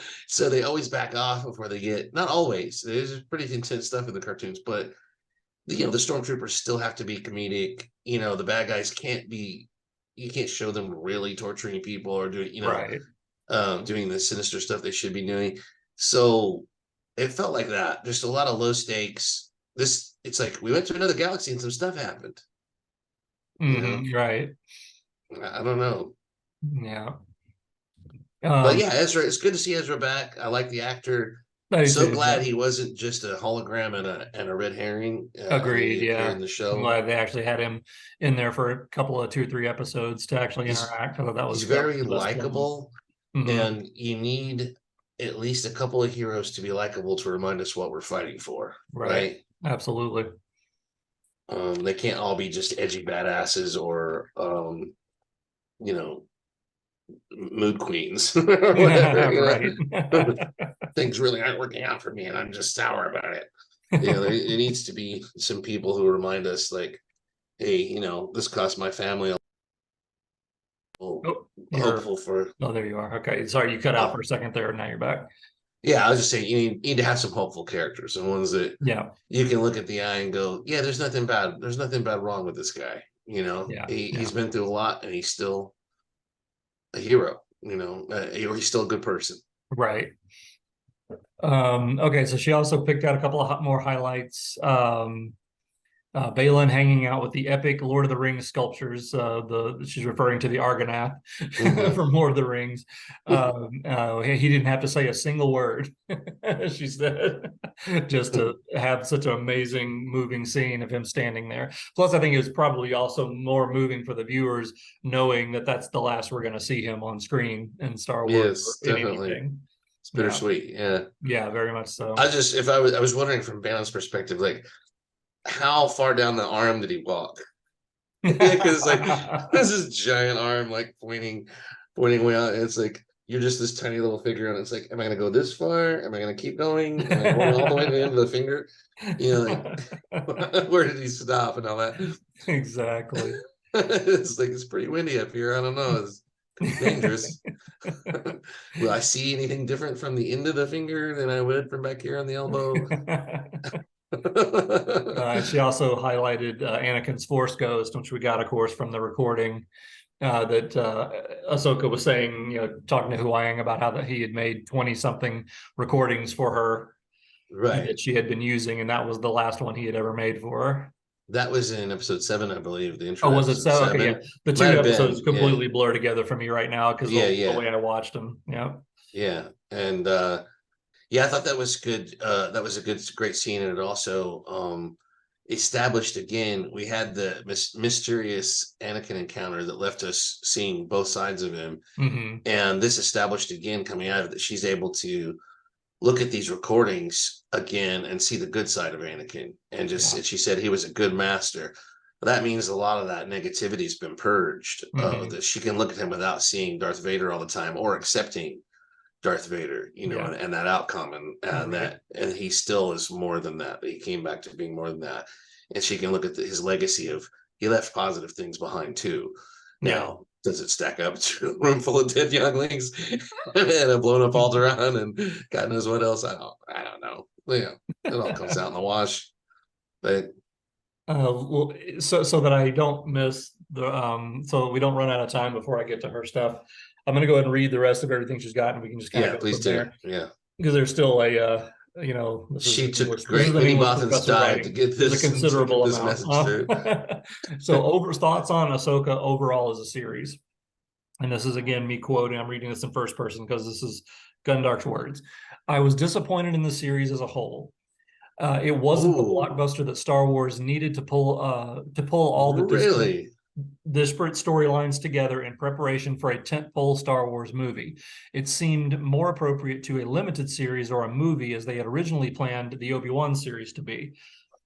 Speaker 2: they always back off before they get. Not always. There's pretty intense stuff in the cartoons, but the stormtroopers still have to be comedic. The bad guys can't be. You can't show them really torturing people or doing
Speaker 1: Right.
Speaker 2: doing the sinister stuff they should be doing. So it felt like that. Just a lot of low stakes. It's like we went to another galaxy and some stuff happened. You know,
Speaker 1: Right.
Speaker 2: I don't know.
Speaker 1: Yeah.
Speaker 2: But
Speaker 1: Um,
Speaker 2: yeah, Ezra, it's good to see Ezra back. I like the actor.
Speaker 1: I do
Speaker 2: So
Speaker 1: too.
Speaker 2: glad
Speaker 1: Yeah.
Speaker 2: he wasn't just a hologram and a red herring. And then
Speaker 1: Agreed.
Speaker 2: he appeared
Speaker 1: Yeah.
Speaker 2: in the
Speaker 1: I'm
Speaker 2: show.
Speaker 1: glad they actually had him in there for a couple of 2 or 3 episodes to actually
Speaker 2: He's
Speaker 1: interact. I thought that
Speaker 2: he's
Speaker 1: was
Speaker 2: very
Speaker 1: the best one.
Speaker 2: likable,
Speaker 1: Hmm.
Speaker 2: and you need at least a couple of heroes to be likable to remind us what we're fighting for,
Speaker 1: Right.
Speaker 2: right?
Speaker 1: Absolutely.
Speaker 2: They can't all be just edgy badasses or you know, mood queens or whatever.
Speaker 1: Right.
Speaker 2: Things really aren't working out for me, and I'm just sour about it. It needs to be some people who remind us, like, hey, this cost my family.
Speaker 1: Oh, you're.
Speaker 2: Hopeful for.
Speaker 1: Oh, there you are. Okay. Sorry, you cut out for
Speaker 2: Oh,
Speaker 1: a second there. Now you're back.
Speaker 2: yeah, I was just saying you need to have some hopeful characters and ones that
Speaker 1: Yeah.
Speaker 2: you can look at the eye and go, yeah, there's nothing bad wrong with this guy.
Speaker 1: Yeah.
Speaker 2: He's
Speaker 1: Yeah.
Speaker 2: been through a lot and he's still a hero. Or he's still a good person.
Speaker 1: Right. Okay, so she also picked out a couple of more highlights. Balin hanging out with the epic Lord of the Rings sculptures. She's referring to the Argonath
Speaker 2: Hmm.
Speaker 1: from Lord of the Rings. He didn't have to say a single word, she said, just to have such an amazing, moving scene of him standing there. Plus, I think it was probably also more moving for the viewers knowing that that's the last we're going to see him on screen in Star Wars or
Speaker 2: Yes,
Speaker 1: in
Speaker 2: definitely.
Speaker 1: anything.
Speaker 2: It's
Speaker 1: Yeah,
Speaker 2: bittersweet. Yeah.
Speaker 1: yeah, very much so.
Speaker 2: If I was wondering from Balin's perspective, like how far down the arm did he walk? Yeah, because like this is giant arm like pointing way out. It's like you're just this tiny little figure, and it's like, am I gonna go this far? Am I gonna keep going? Am I going all the way to the end of the finger? Like where did he stop and all that?
Speaker 1: Exactly.
Speaker 2: It's like it's pretty windy up here. I don't know. It could be dangerous. Will I see anything different from the end of the finger than I would from back here on the elbow?
Speaker 1: She also highlighted Anakin's Force Ghost, which we got, of course, from the recording that Ahsoka was saying, talking to Huang about how that he had made 20 something recordings for her
Speaker 2: Right.
Speaker 1: that she had been using, and that was the last one he had ever made for her.
Speaker 2: That was in episode 7, I believe, the intro
Speaker 1: Oh,
Speaker 2: to
Speaker 1: was it
Speaker 2: episode
Speaker 1: so? Okay, yeah.
Speaker 2: 7.
Speaker 1: The
Speaker 2: Might
Speaker 1: two
Speaker 2: have
Speaker 1: episodes
Speaker 2: been, yeah.
Speaker 1: completely blur together for me right now because
Speaker 2: Yeah,
Speaker 1: the
Speaker 2: yeah,
Speaker 1: way I watched them. Yeah.
Speaker 2: yeah. And yeah, I thought that was good. That was a great scene, and it also established again. We had the mysterious Anakin encounter that left us seeing both sides of him,
Speaker 1: Hmm.
Speaker 2: and this established again coming out of it that she's able to look at these recordings again and see the good side of Anakin,
Speaker 1: Yeah.
Speaker 2: and she said he was a good master. That means a lot of that negativity has been purged.
Speaker 1: Hmm.
Speaker 2: That she can look at him without seeing Darth Vader all the time or accepting Darth Vader,
Speaker 1: Yeah.
Speaker 2: and that outcome, and
Speaker 1: Right.
Speaker 2: and he still is more than that. He came back to being more than that, and she can look at his legacy of he left positive things behind too.
Speaker 1: Yeah.
Speaker 2: Now, does it stack up to a room full of dead younglings and a blown up Alderaan and God knows what else? I don't know. Yeah, it all comes out in the wash. But
Speaker 1: Well, so that I don't miss so we don't run out of time before I get to her stuff. I'm gonna go ahead and read the rest of everything she's got, and we can just kind of
Speaker 2: yeah,
Speaker 1: go
Speaker 2: please
Speaker 1: from
Speaker 2: do.
Speaker 1: there
Speaker 2: Yeah,
Speaker 1: because there's still
Speaker 2: she took
Speaker 1: This is
Speaker 2: great
Speaker 1: an
Speaker 2: many
Speaker 1: English
Speaker 2: Bothans
Speaker 1: professor
Speaker 2: died to
Speaker 1: writing.
Speaker 2: get
Speaker 1: There's a
Speaker 2: this to get
Speaker 1: considerable
Speaker 2: this
Speaker 1: amount.
Speaker 2: message through.
Speaker 1: So over thoughts on Ahsoka overall as a series, and this is again me quoting. I'm reading this in first person because this is Gundark's words. I was disappointed in the series as a whole. It wasn't the
Speaker 2: Oh,
Speaker 1: blockbuster that Star Wars needed to pull all the
Speaker 2: really?
Speaker 1: disparate storylines together in preparation for a tentpole Star Wars movie. It seemed more appropriate to a limited series or a movie as they had originally planned the Obi-Wan series to be.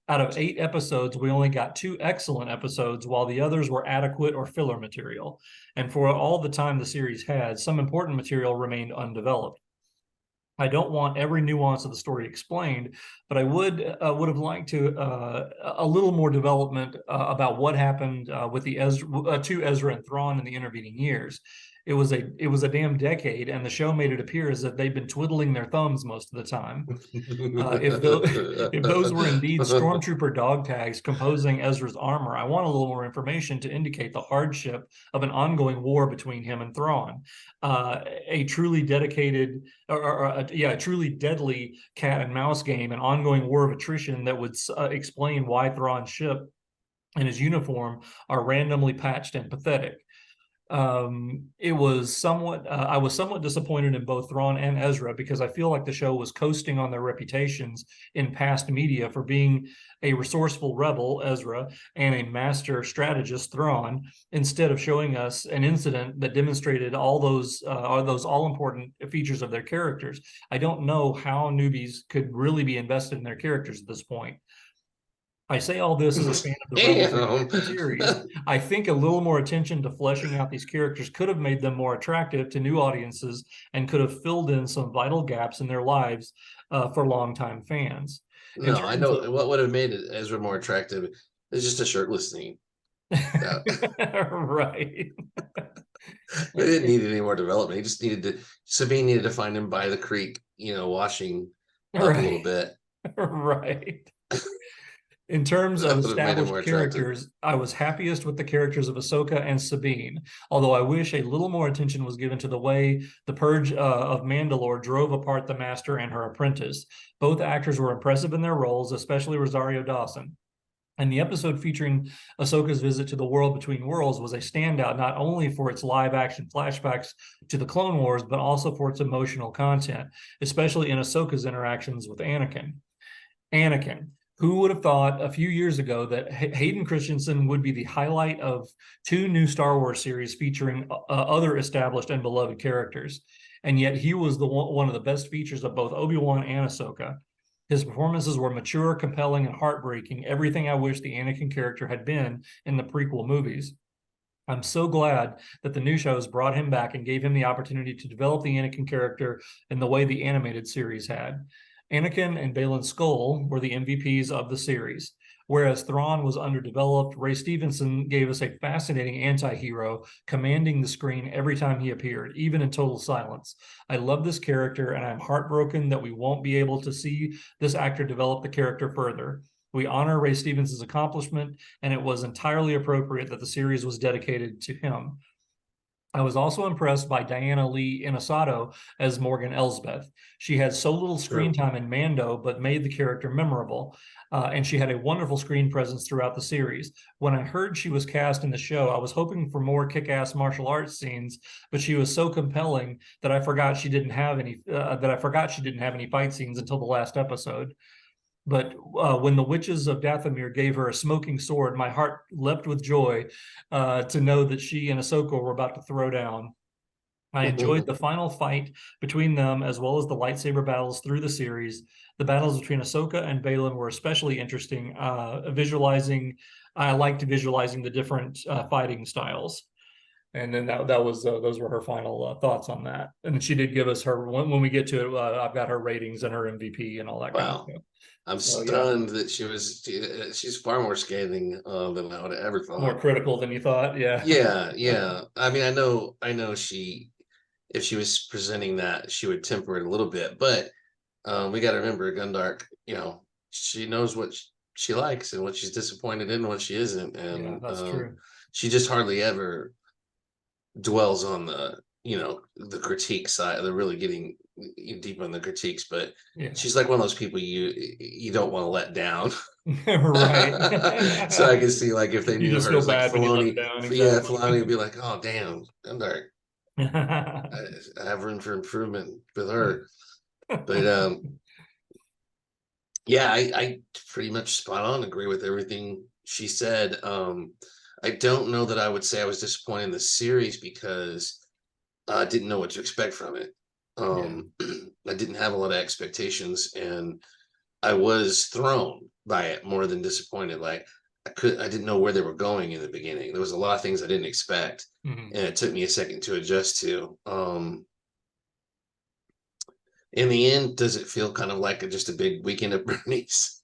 Speaker 1: Out of 8 episodes, we only got 2 excellent episodes, while the others were adequate or filler material. And for all the time the series had, some important material remained undeveloped. I don't want every nuance of the story explained, but I would have liked to a little more development about what happened with the to Ezra and Thrawn in the intervening years. It was a damn decade, and the show made it appear as if they've been twiddling their thumbs most of the time. If those were indeed stormtrooper dog tags composing Ezra's armor, I want a little more information to indicate the hardship of an ongoing war between him and Thrawn. A truly dedicated, a truly deadly cat and mouse game, an ongoing war of attrition that would explain why Thrawn's ship and his uniform are randomly patched and pathetic. It was somewhat I was somewhat disappointed in both Thrawn and Ezra because I feel like the show was coasting on their reputations in past media for being a resourceful rebel, Ezra, and a master strategist, Thrawn, instead of showing us an incident that demonstrated all those all important features of their characters. I don't know how newbies could really be invested in their characters at this point. I say all this as a fan of the Rebels
Speaker 2: Damn.
Speaker 1: series. I think a little more attention to fleshing out these characters could have made them more attractive to new audiences and could have filled in some vital gaps in their lives for longtime fans. In
Speaker 2: No, I
Speaker 1: terms
Speaker 2: know
Speaker 1: of
Speaker 2: what would have made Ezra more attractive is just a shirtless scene. That
Speaker 1: right.
Speaker 2: they didn't need any more development. He just needed to Sabine needed to find him by the creek, washing up a little
Speaker 1: Right.
Speaker 2: bit.
Speaker 1: Right. In terms of
Speaker 2: That would have made him
Speaker 1: established
Speaker 2: more attractive.
Speaker 1: characters, I was happiest with the characters of Ahsoka and Sabine, although I wish a little more attention was given to the way the Purge of Mandalore drove apart the Master and her apprentice. Both actors were impressive in their roles, especially Rosario Dawson. And the episode featuring Ahsoka's visit to the world between worlds was a standout not only for its live action flashbacks to the Clone Wars, but also for its emotional content, especially in Ahsoka's interactions with Anakin. Anakin. Who would have thought a few years ago that Hayden Christensen would be the highlight of 2 new Star Wars series featuring other established and beloved characters? And yet he was one of the best features of both Obi-Wan and Ahsoka. His performances were mature, compelling, and heartbreaking, everything I wish the Anakin character had been in the prequel movies. I'm so glad that the new shows brought him back and gave him the opportunity to develop the Anakin character in the way the animated series had. Anakin and Baylan Skoll were the MVPs of the series. Whereas Thrawn was underdeveloped, Ray Stevenson gave us a fascinating anti-hero, commanding the screen every time he appeared, even in total silence. I love this character, and I'm heartbroken that we won't be able to see this actor develop the character further. We honor Ray Stevens' accomplishment, and it was entirely appropriate that the series was dedicated to him. I was also impressed by Diana Lee Inosato as Morgan Elsbeth. She had so little screen
Speaker 2: True.
Speaker 1: time in Mando, but made the character memorable. And she had a wonderful screen presence throughout the series. When I heard she was cast in the show, I was hoping for more kick-ass martial arts scenes, but she was so compelling that I forgot she didn't have any. That I forgot she didn't have any fight scenes until the last episode. But when the witches of Dathomir gave her a smoking sword, my heart leapt with joy to know that she and Ahsoka were about to throw down. I enjoyed the final fight between them as well as the lightsaber battles through the series. The battles between Ahsoka and Baylan were especially interesting. I liked visualizing the different fighting styles. And then that was those were her final thoughts on that. And she did give us her when we get to it. I've got her ratings and her MVP and all that kind of
Speaker 2: Wow.
Speaker 1: stuff.
Speaker 2: I'm
Speaker 1: So yeah,
Speaker 2: stunned that she's far more scathing than I would have ever
Speaker 1: more
Speaker 2: thought.
Speaker 1: critical than you thought. Yeah.
Speaker 2: Yeah, yeah. I mean, I know she, if she was presenting that, she would temper it a little bit, but we got to remember Gundark, she knows what she likes and what she's disappointed in and what she isn't.
Speaker 1: Yeah,
Speaker 2: And
Speaker 1: that's true.
Speaker 2: she just hardly ever dwells on the critique side, the really getting deep on the critiques, but
Speaker 1: Yeah.
Speaker 2: she's like one of those people you don't want to let down.
Speaker 1: Right.
Speaker 2: So I can see, like, if they
Speaker 1: You
Speaker 2: knew
Speaker 1: just
Speaker 2: her
Speaker 1: feel
Speaker 2: as like
Speaker 1: bad when you let them
Speaker 2: Filoni,
Speaker 1: down.
Speaker 2: yeah,
Speaker 1: Exactly.
Speaker 2: Filoni would be like, oh damn, Gundark, I have room for improvement with her. But yeah, I pretty much spot on agree with everything she said. I don't know that I would say I was disappointed in the series because I didn't know what to expect from it.
Speaker 1: Yeah.
Speaker 2: I didn't have a lot of expectations, and I was thrown by it more than disappointed. Like, I didn't know where they were going in the beginning. There was a lot of things I didn't expect,
Speaker 1: Mhm.
Speaker 2: and it took me a second to adjust to. In the end, does it feel kind of like just a big weekend at Bernie's?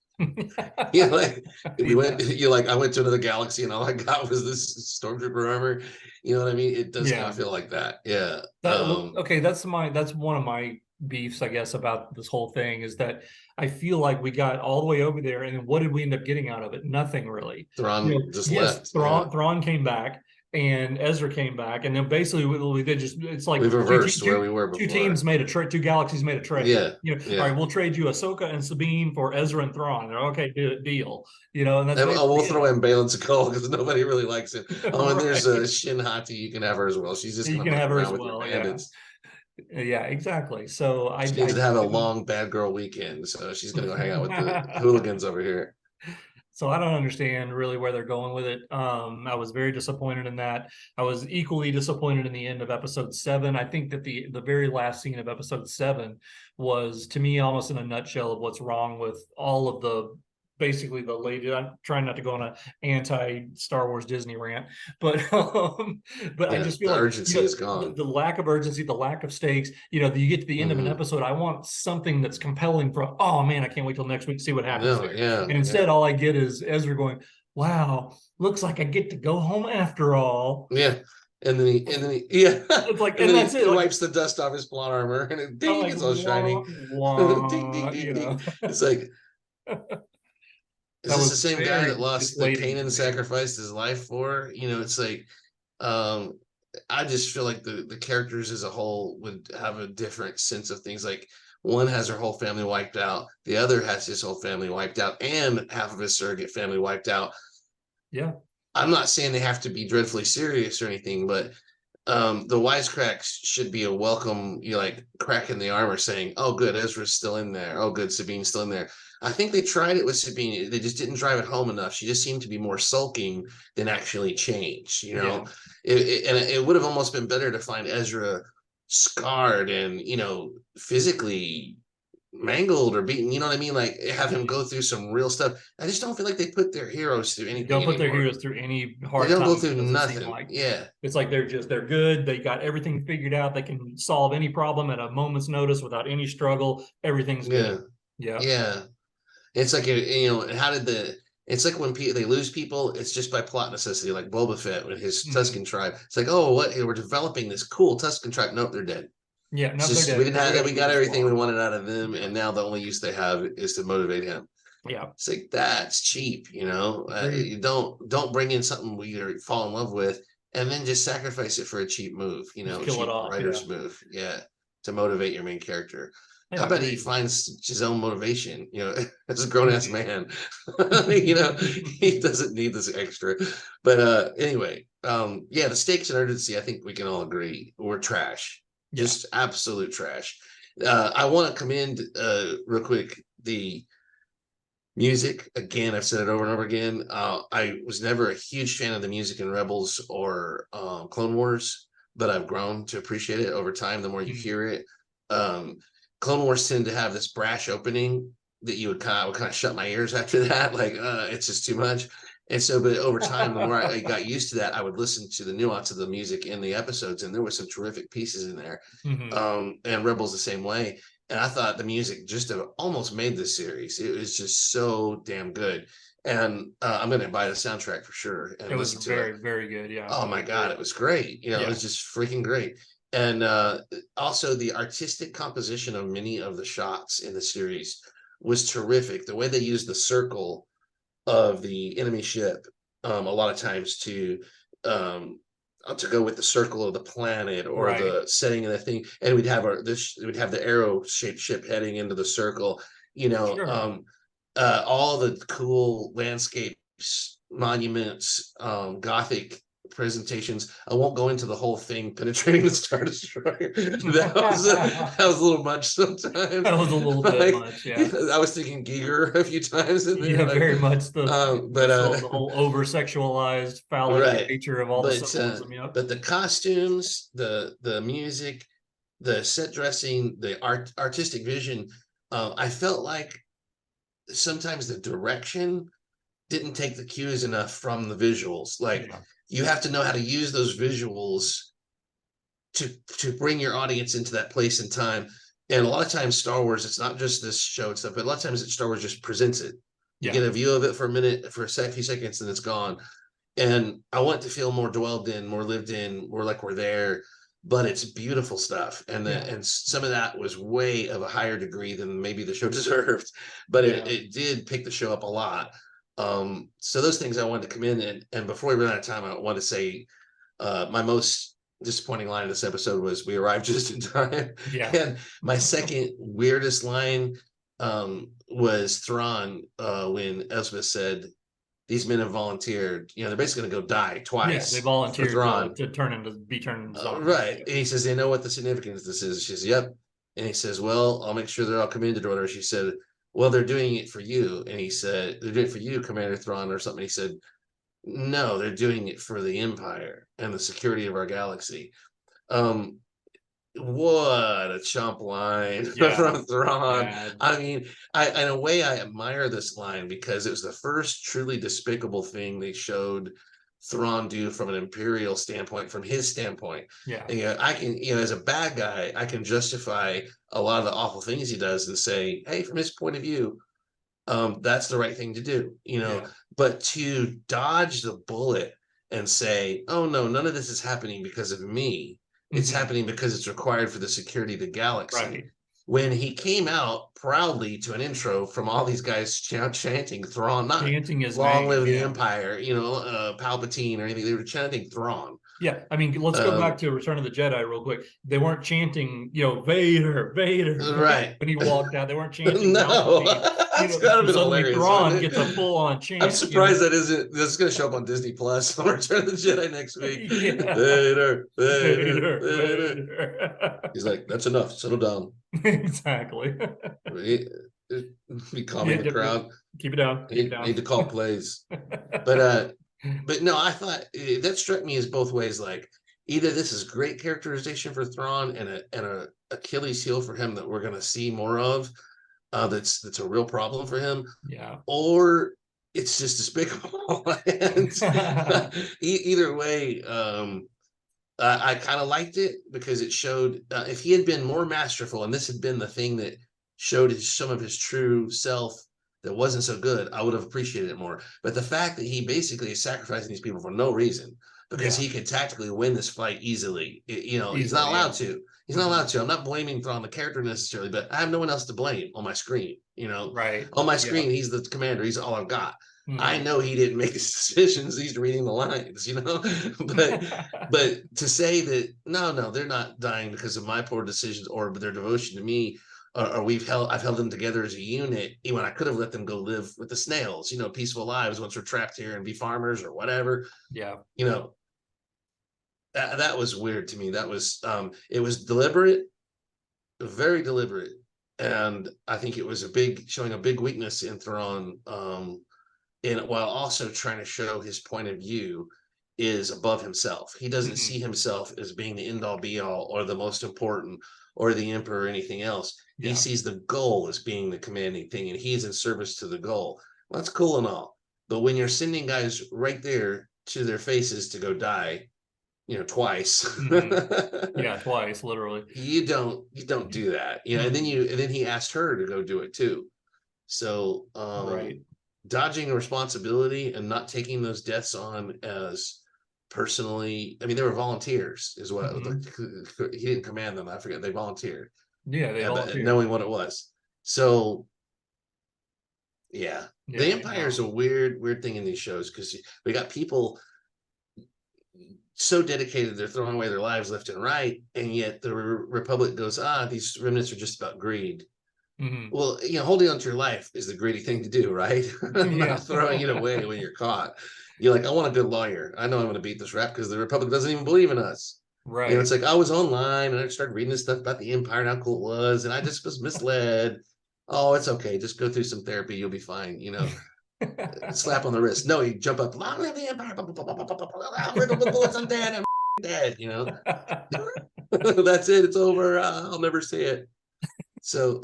Speaker 2: Yeah, like we went,
Speaker 1: Yeah.
Speaker 2: I went to another galaxy and all I got was this stormtrooper armor. You know what I mean? It does kind
Speaker 1: Yeah.
Speaker 2: of feel like that. Yeah.
Speaker 1: That well, okay, that's one of my beefs, I guess, about this whole thing is that I feel like we got all the way over there, and then what did we end up getting out of it? Nothing really.
Speaker 2: Thrawn just
Speaker 1: Yes,
Speaker 2: left. Yeah.
Speaker 1: Thrawn came back and Ezra came back, and then basically we did just it's like
Speaker 2: We've reversed where we were
Speaker 1: two teams
Speaker 2: before.
Speaker 1: made a trade, two galaxies made a trade.
Speaker 2: Yeah.
Speaker 1: All right,
Speaker 2: Yeah.
Speaker 1: we'll trade you Ahsoka and Sabine for Ezra and Thrawn. They're okay, deal. And that's
Speaker 2: And we'll
Speaker 1: basically
Speaker 2: throw in Balin Skull because nobody really likes him.
Speaker 1: it.
Speaker 2: Oh, and there's
Speaker 1: Right.
Speaker 2: Shin Hati. You can have her as well. She's just
Speaker 1: You
Speaker 2: gonna
Speaker 1: can
Speaker 2: fuck
Speaker 1: have her as
Speaker 2: around with your
Speaker 1: well, yeah.
Speaker 2: bandits.
Speaker 1: Yeah, exactly. So
Speaker 2: She needs to have a long bad girl weekend, so she's gonna go hang out with the hooligans over here.
Speaker 1: so I don't understand really where they're going with it. I was very disappointed in that. I was equally disappointed in the end of episode 7. I think that the very last scene of episode 7 was to me almost in a nutshell of what's wrong with all of the basically the lady. I'm trying not to go on an anti Star Wars Disney rant, but but I
Speaker 2: Yeah,
Speaker 1: just feel
Speaker 2: the
Speaker 1: like
Speaker 2: urgency is gone.
Speaker 1: the lack of urgency, the lack of stakes. You get to the end of an
Speaker 2: Hmm.
Speaker 1: episode, I want something that's compelling. From oh man, I can't wait till next week to see what happens
Speaker 2: No,
Speaker 1: there.
Speaker 2: yeah,
Speaker 1: And
Speaker 2: yeah,
Speaker 1: instead, all I get is Ezra going, "Wow, looks like I get to go home after all."
Speaker 2: yeah. And then he, yeah,
Speaker 1: It's like,
Speaker 2: and
Speaker 1: and
Speaker 2: then
Speaker 1: that's
Speaker 2: he
Speaker 1: it. Like,
Speaker 2: wipes the dust off his plot armor, and
Speaker 1: I'm
Speaker 2: ding,
Speaker 1: like,
Speaker 2: it's all shiny.
Speaker 1: wah,
Speaker 2: Ding, ding,
Speaker 1: wah,
Speaker 2: ding, ding.
Speaker 1: that
Speaker 2: It's like, is this
Speaker 1: was
Speaker 2: the same guy
Speaker 1: very
Speaker 2: that lost that
Speaker 1: deflating to
Speaker 2: Kanan
Speaker 1: me.
Speaker 2: sacrificed his life for? It's like, um, I just feel like the characters as a whole would have a different sense of things. Like, one has her whole family wiped out, the other has his whole family wiped out, and half of his surrogate family wiped out.
Speaker 1: Yeah,
Speaker 2: I'm not saying they have to be dreadfully serious or anything, but the wisecracks should be a welcome, like crack in the armor saying, oh, good, Ezra's still in there. Oh, good, Sabine's still in there. I think they tried it with Sabine. They just didn't drive it home enough. She just seemed to be more sulking than actually changed,
Speaker 1: yeah.
Speaker 2: and it would have almost been better to find Ezra scarred and, physically mangled or beaten, you know what I mean? Like, have him
Speaker 1: Mhm.
Speaker 2: go through some real stuff. I just don't feel like they put their heroes through
Speaker 1: They
Speaker 2: anything
Speaker 1: don't put their
Speaker 2: anymore.
Speaker 1: heroes through any
Speaker 2: They
Speaker 1: hard
Speaker 2: don't go
Speaker 1: times.
Speaker 2: through
Speaker 1: It doesn't seem
Speaker 2: nothing.
Speaker 1: like
Speaker 2: Yeah.
Speaker 1: it's like they're good. They got everything figured out. They can solve any problem at a moment's notice without any struggle. Everything's good.
Speaker 2: Yeah.
Speaker 1: Yeah.
Speaker 2: Yeah. It's like, how did it's like when they lose people, it's just by plot necessity, like Boba Fett with his
Speaker 1: Mhm.
Speaker 2: Tusken tribe. It's like, oh, what? We're developing this cool Tusken tribe. Nope, they're dead.
Speaker 1: Yeah.
Speaker 2: It's
Speaker 1: No, they're
Speaker 2: just, we
Speaker 1: dead.
Speaker 2: didn't have, we
Speaker 1: Everybody
Speaker 2: got
Speaker 1: was
Speaker 2: everything we
Speaker 1: gone.
Speaker 2: wanted out of them,
Speaker 1: Yeah.
Speaker 2: and now the only use they have is to motivate him.
Speaker 1: Yeah.
Speaker 2: It's like, that's cheap,
Speaker 1: Agreed.
Speaker 2: you don't bring in something we fall in love with and then just sacrifice it for a cheap move,
Speaker 1: Just
Speaker 2: a
Speaker 1: kill it
Speaker 2: cheap
Speaker 1: off. Yeah.
Speaker 2: writer's move. Yeah, to motivate your main character. How
Speaker 1: Yeah.
Speaker 2: about he
Speaker 1: Agreed.
Speaker 2: finds his own motivation, as a grown-ass
Speaker 1: Mhm.
Speaker 2: man. He doesn't need this extra. But anyway, yeah, the stakes and urgency, I think we can all agree, were trash.
Speaker 1: Yeah.
Speaker 2: Just absolute trash. I want to commend real quick the music. Again, I've said it over and over again. I was never a huge fan of the music in Rebels or Clone Wars, but I've grown to appreciate it over time. The more you
Speaker 1: Mhm.
Speaker 2: hear it, um, Clone Wars tend to have this brash opening that you would kind of shut my ears after that. Like, it's just too much. And so, but over time, the more I got used to that, I would listen to the nuance of the music in the episodes, and there were some terrific pieces in there.
Speaker 1: Mhm.
Speaker 2: And Rebels the same way. And I thought the music just almost made this series. It was just so damn good. And I'm going to buy the soundtrack for sure
Speaker 1: It
Speaker 2: and
Speaker 1: was
Speaker 2: listen to it.
Speaker 1: very, very good. Yeah,
Speaker 2: Oh
Speaker 1: I
Speaker 2: my
Speaker 1: agree.
Speaker 2: God, it was great. You know, it
Speaker 1: Yeah,
Speaker 2: was just freaking great. And also the artistic composition of many of the shots in the series was terrific. The way they used the circle of the enemy ship a lot of times to go with the circle of the planet or
Speaker 1: right.
Speaker 2: the setting of the thing, and we'd have the arrow shaped ship heading into the circle, you know,
Speaker 1: Sure.
Speaker 2: all the cool landscapes, monuments, gothic presentations. I won't go into the whole thing penetrating the Star Destroyer. That was a little much sometimes.
Speaker 1: That was a little bit
Speaker 2: Like,
Speaker 1: much, yeah.
Speaker 2: I was thinking Giger a few times in there,
Speaker 1: Yeah,
Speaker 2: like,
Speaker 1: very much
Speaker 2: but
Speaker 1: the whole over sexualized phallic
Speaker 2: right.
Speaker 1: nature of all the
Speaker 2: But
Speaker 1: symbolism. Yep.
Speaker 2: but the costumes, the music, the set dressing, the artistic vision, I felt like sometimes the direction didn't take the cues enough from the visuals. Like,
Speaker 1: Yeah.
Speaker 2: you have to know how to use those visuals to bring your audience into that place and time. And a lot of times Star Wars, it's not just this show and stuff, but a lot of times Star Wars just presents it. You
Speaker 1: Yeah.
Speaker 2: get a view of it for a minute, for few seconds, and it's gone. And I want to feel more dwelled in, more lived in, more like we're there. But it's beautiful stuff, and
Speaker 1: Yeah.
Speaker 2: some of that was way of a higher degree than maybe the show deserved. But
Speaker 1: Yeah.
Speaker 2: it did pick the show up a lot. So those things I wanted to come in, and before we run out of time, I want to say my most disappointing line in this episode was "We arrived just in time,"
Speaker 1: Yeah.
Speaker 2: and my second weirdest line was Thrawn when Elspeth said, "These men have volunteered. You know, they're basically going to go die
Speaker 1: Yeah. They
Speaker 2: twice for
Speaker 1: volunteered
Speaker 2: Thrawn."
Speaker 1: to be turned into zombies.
Speaker 2: Right.
Speaker 1: Yeah.
Speaker 2: And he says, "They know what the significance of this is." She says, "Yep." And he says, "Well, I'll make sure they're all commended order." She said, "Well, they're doing it for you." And he said, "They're doing it for you, Commander Thrawn," or something. He said, "No, they're doing it for the Empire and the security of our galaxy." Um, what a chump line
Speaker 1: Yeah.
Speaker 2: from Thrawn.
Speaker 1: Bad.
Speaker 2: I mean, in a way, I admire this line because it was the first truly despicable thing they showed Thrawn do from an Imperial standpoint, from his standpoint.
Speaker 1: Yeah.
Speaker 2: And, you know, I can, you know, as a bad guy, I can justify a lot of the awful things he does and say, hey, from his point of view, that's the right thing to do, you know.
Speaker 1: Yeah.
Speaker 2: But to dodge the bullet and say, oh no, none of this is happening because of me, it's
Speaker 1: Hmm.
Speaker 2: happening because it's required for the security of the galaxy.
Speaker 1: Right.
Speaker 2: When he came out proudly to an intro from all these guys chanting Thrawn, not
Speaker 1: Chanting his
Speaker 2: long
Speaker 1: name.
Speaker 2: live the
Speaker 1: Yeah.
Speaker 2: Empire, you know, Palpatine or anything, they were chanting Thrawn.
Speaker 1: Yeah, I mean, let's go back
Speaker 2: um,
Speaker 1: to Return of the Jedi real quick. They weren't chanting, Vader, Vader,
Speaker 2: right.
Speaker 1: when he walked out. They weren't chanting
Speaker 2: No.
Speaker 1: Palpatine.
Speaker 2: That's gotta
Speaker 1: So
Speaker 2: be
Speaker 1: suddenly
Speaker 2: hilarious,
Speaker 1: Thrawn
Speaker 2: wouldn't
Speaker 1: gets a
Speaker 2: it?
Speaker 1: full-on
Speaker 2: I'm
Speaker 1: chant.
Speaker 2: surprised that isn't that's gonna show up on Disney Plus on Return of the Jedi next week.
Speaker 1: Yeah,
Speaker 2: Vader, Vader,
Speaker 1: Vader,
Speaker 2: Vader.
Speaker 1: Vader.
Speaker 2: He's like, that's enough, settle down.
Speaker 1: Exactly.
Speaker 2: Be
Speaker 1: Yeah,
Speaker 2: calming the
Speaker 1: yep, yep.
Speaker 2: crowd.
Speaker 1: Keep it down. Keep it
Speaker 2: Need
Speaker 1: down.
Speaker 2: to call plays. But no, I thought that struck me as both ways. Like, either this is great characterization for Thrawn and a Achilles heel for him that we're going to see more of. That's a real problem for him,
Speaker 1: Yeah.
Speaker 2: or it's just despicable. And either way, I kind of liked it because it showed if he had been more masterful and this had been the thing that showed some of his true self that wasn't so good, I would have appreciated it more. But the fact that he basically is sacrificing these people for no reason because
Speaker 1: Yeah.
Speaker 2: he could tactically win this fight easily, you know, he's not
Speaker 1: Easily. Yeah.
Speaker 2: allowed to. He's not
Speaker 1: Hmm.
Speaker 2: allowed to. I'm not blaming on the character necessarily, but I have no one else to blame on my screen. You know,
Speaker 1: Right.
Speaker 2: on my
Speaker 1: Yeah.
Speaker 2: screen, he's the commander. He's all I've got. I
Speaker 1: Hmm.
Speaker 2: know he didn't make his decisions. He's reading the lines, you know. but to say that no, they're not dying because of my poor decisions or their devotion to me, or I've held them together as a unit. When I could have let them go live with the snails, you know, peaceful lives once we're trapped here and be farmers or whatever.
Speaker 1: Yeah.
Speaker 2: You know, that was weird to me. That was it was deliberate, very deliberate, and I think it was showing a big weakness in Thrawn. And while also trying to show his point of view is above himself. He doesn't
Speaker 1: Hmm.
Speaker 2: see himself as being the end all be all or the most important or the emperor or anything else. He
Speaker 1: Yeah.
Speaker 2: sees the goal as being the commanding thing and he's in service to the goal. Well, that's cool and all. But when you're sending guys right there to their faces to go die, twice,
Speaker 1: Yeah, twice, literally.
Speaker 2: you don't do that, and then he asked her to go do it too. So
Speaker 1: Right.
Speaker 2: dodging responsibility and not taking those deaths on as personally. I mean, they were volunteers, is what he didn't command them. I forget, they volunteered.
Speaker 1: Yeah, they
Speaker 2: But
Speaker 1: volunteered.
Speaker 2: knowing what it was. So yeah, the
Speaker 1: Yeah,
Speaker 2: Empire is
Speaker 1: no.
Speaker 2: a weird thing in these shows because we got people so dedicated they're throwing away their lives left and right, and yet the Republic goes, these remnants are just about greed. Well, holding on to your life is the greedy thing to do, right?
Speaker 1: Yeah.
Speaker 2: Not throwing it away when you're caught. You're like, I want a good lawyer. I know I'm going to beat this rap because the Republic doesn't even believe in us.
Speaker 1: Right.
Speaker 2: It's like I was online and I started reading this stuff about the Empire and how cool it was, and I just was misled. Oh, it's okay. Just go through some therapy. You'll be fine. Slap on the wrist. No, you jump up. Long live the Empire. I'm riddled with bullets. I'm dead. I'm dead. That's it. It's over. I'll never see it. So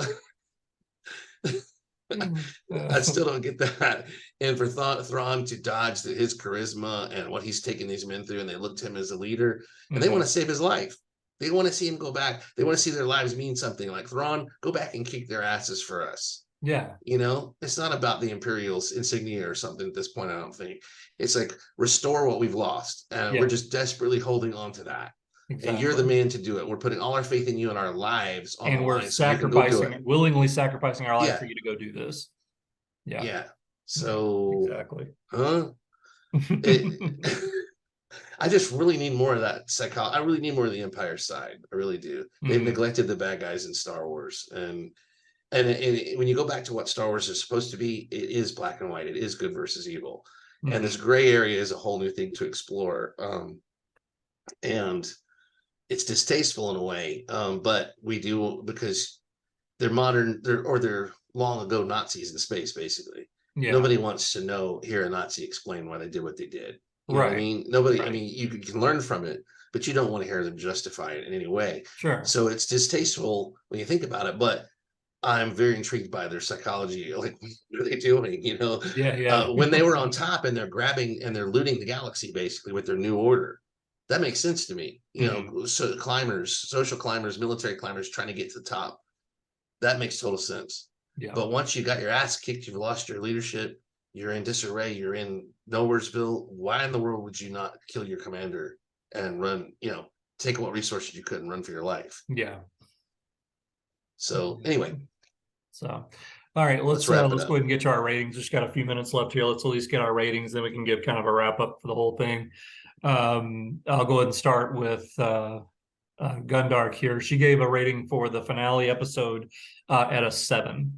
Speaker 2: I still don't get that. And for Thrawn to dodge his charisma and what he's taken these men through, and they look to him as a leader, and they want to save his life. They want to see him go back. They want to see their lives mean something. Like, Thrawn, go back and kick their asses for us.
Speaker 1: Yeah.
Speaker 2: It's not about the Imperial's insignia or something at this point, I don't think. It's like, restore what we've lost. And
Speaker 1: Yeah.
Speaker 2: we're just desperately holding on to that.
Speaker 1: Exactly.
Speaker 2: And you're the man to do it. We're putting all our faith in you and our lives on
Speaker 1: and
Speaker 2: the
Speaker 1: we're
Speaker 2: line so you can go do it.
Speaker 1: willingly sacrificing our life
Speaker 2: Yeah.
Speaker 1: for you to go do this. Yeah.
Speaker 2: Yeah. So,
Speaker 1: exactly.
Speaker 2: I just really need more of that psychology. I really need more of the Empire side. I really do. They've neglected the bad guys in Star Wars. And when you go back to what Star Wars is supposed to be, it is black and white. It is good versus evil. And this gray area is a whole new thing to explore. And it's distasteful in a way. But we do, because they're modern, they're long ago Nazis in space, basically.
Speaker 1: Yeah.
Speaker 2: Nobody wants to hear a Nazi explain why they did what they did. You know
Speaker 1: right.
Speaker 2: what I mean? Nobody, I mean, you can learn from it, but you don't want to hear them justify it in any way.
Speaker 1: Sure.
Speaker 2: So it's distasteful when you think about it, but I'm very intrigued by their psychology. Like, what are they doing?
Speaker 1: Yeah.
Speaker 2: When they were on top and they're grabbing and they're looting the galaxy basically with their new order, that makes sense to me. So social climbers, military climbers trying to get to the top. That makes total sense.
Speaker 1: Yeah.
Speaker 2: But once you got your ass kicked, you've lost your leadership, you're in disarray, you're in Nowheresville. Why in the world would you not kill your commander and run, take what resources you could and run for your life?
Speaker 1: Yeah.
Speaker 2: So anyway.
Speaker 1: So, all right, let's go ahead and get to our ratings. Just got a few minutes left here. Let's at least get our ratings, then we can give kind of a wrap up for the whole thing. I'll go ahead and start with Gundark here. She gave a rating for the finale episode at a 7.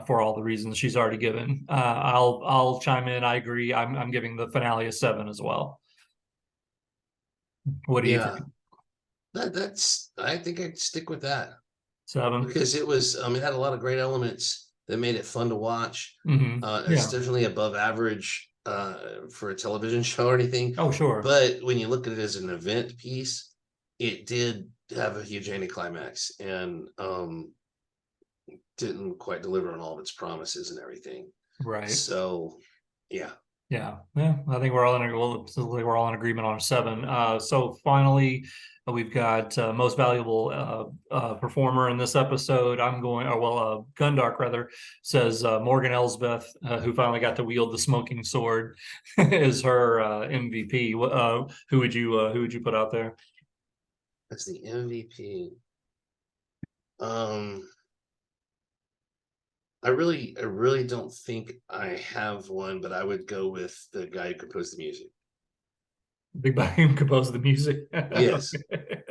Speaker 1: For all the reasons she's already given. I'll chime in. I agree. I'm giving the finale a 7 as well. What do you think?
Speaker 2: I think I'd stick with that.
Speaker 1: 7,
Speaker 2: because it was. It had a lot of great elements that made it fun to watch. It's definitely above average for a television show or anything.
Speaker 1: Oh, sure.
Speaker 2: But when you look at it as an event piece, it did have a huge anticlimax and didn't quite deliver on all of its promises and everything.
Speaker 1: Right.
Speaker 2: So, yeah.
Speaker 1: I think we're all in agreement on a 7. So finally, we've got most valuable performer in this episode. Gundark rather says Morgan Elsbeth, who finally got to wield the smoking sword, is her MVP. Who would you put out there?
Speaker 2: That's the MVP. I really don't think I have one, but I would go with the guy who composed the music.
Speaker 1: Big guy who composed the music.
Speaker 2: Yes.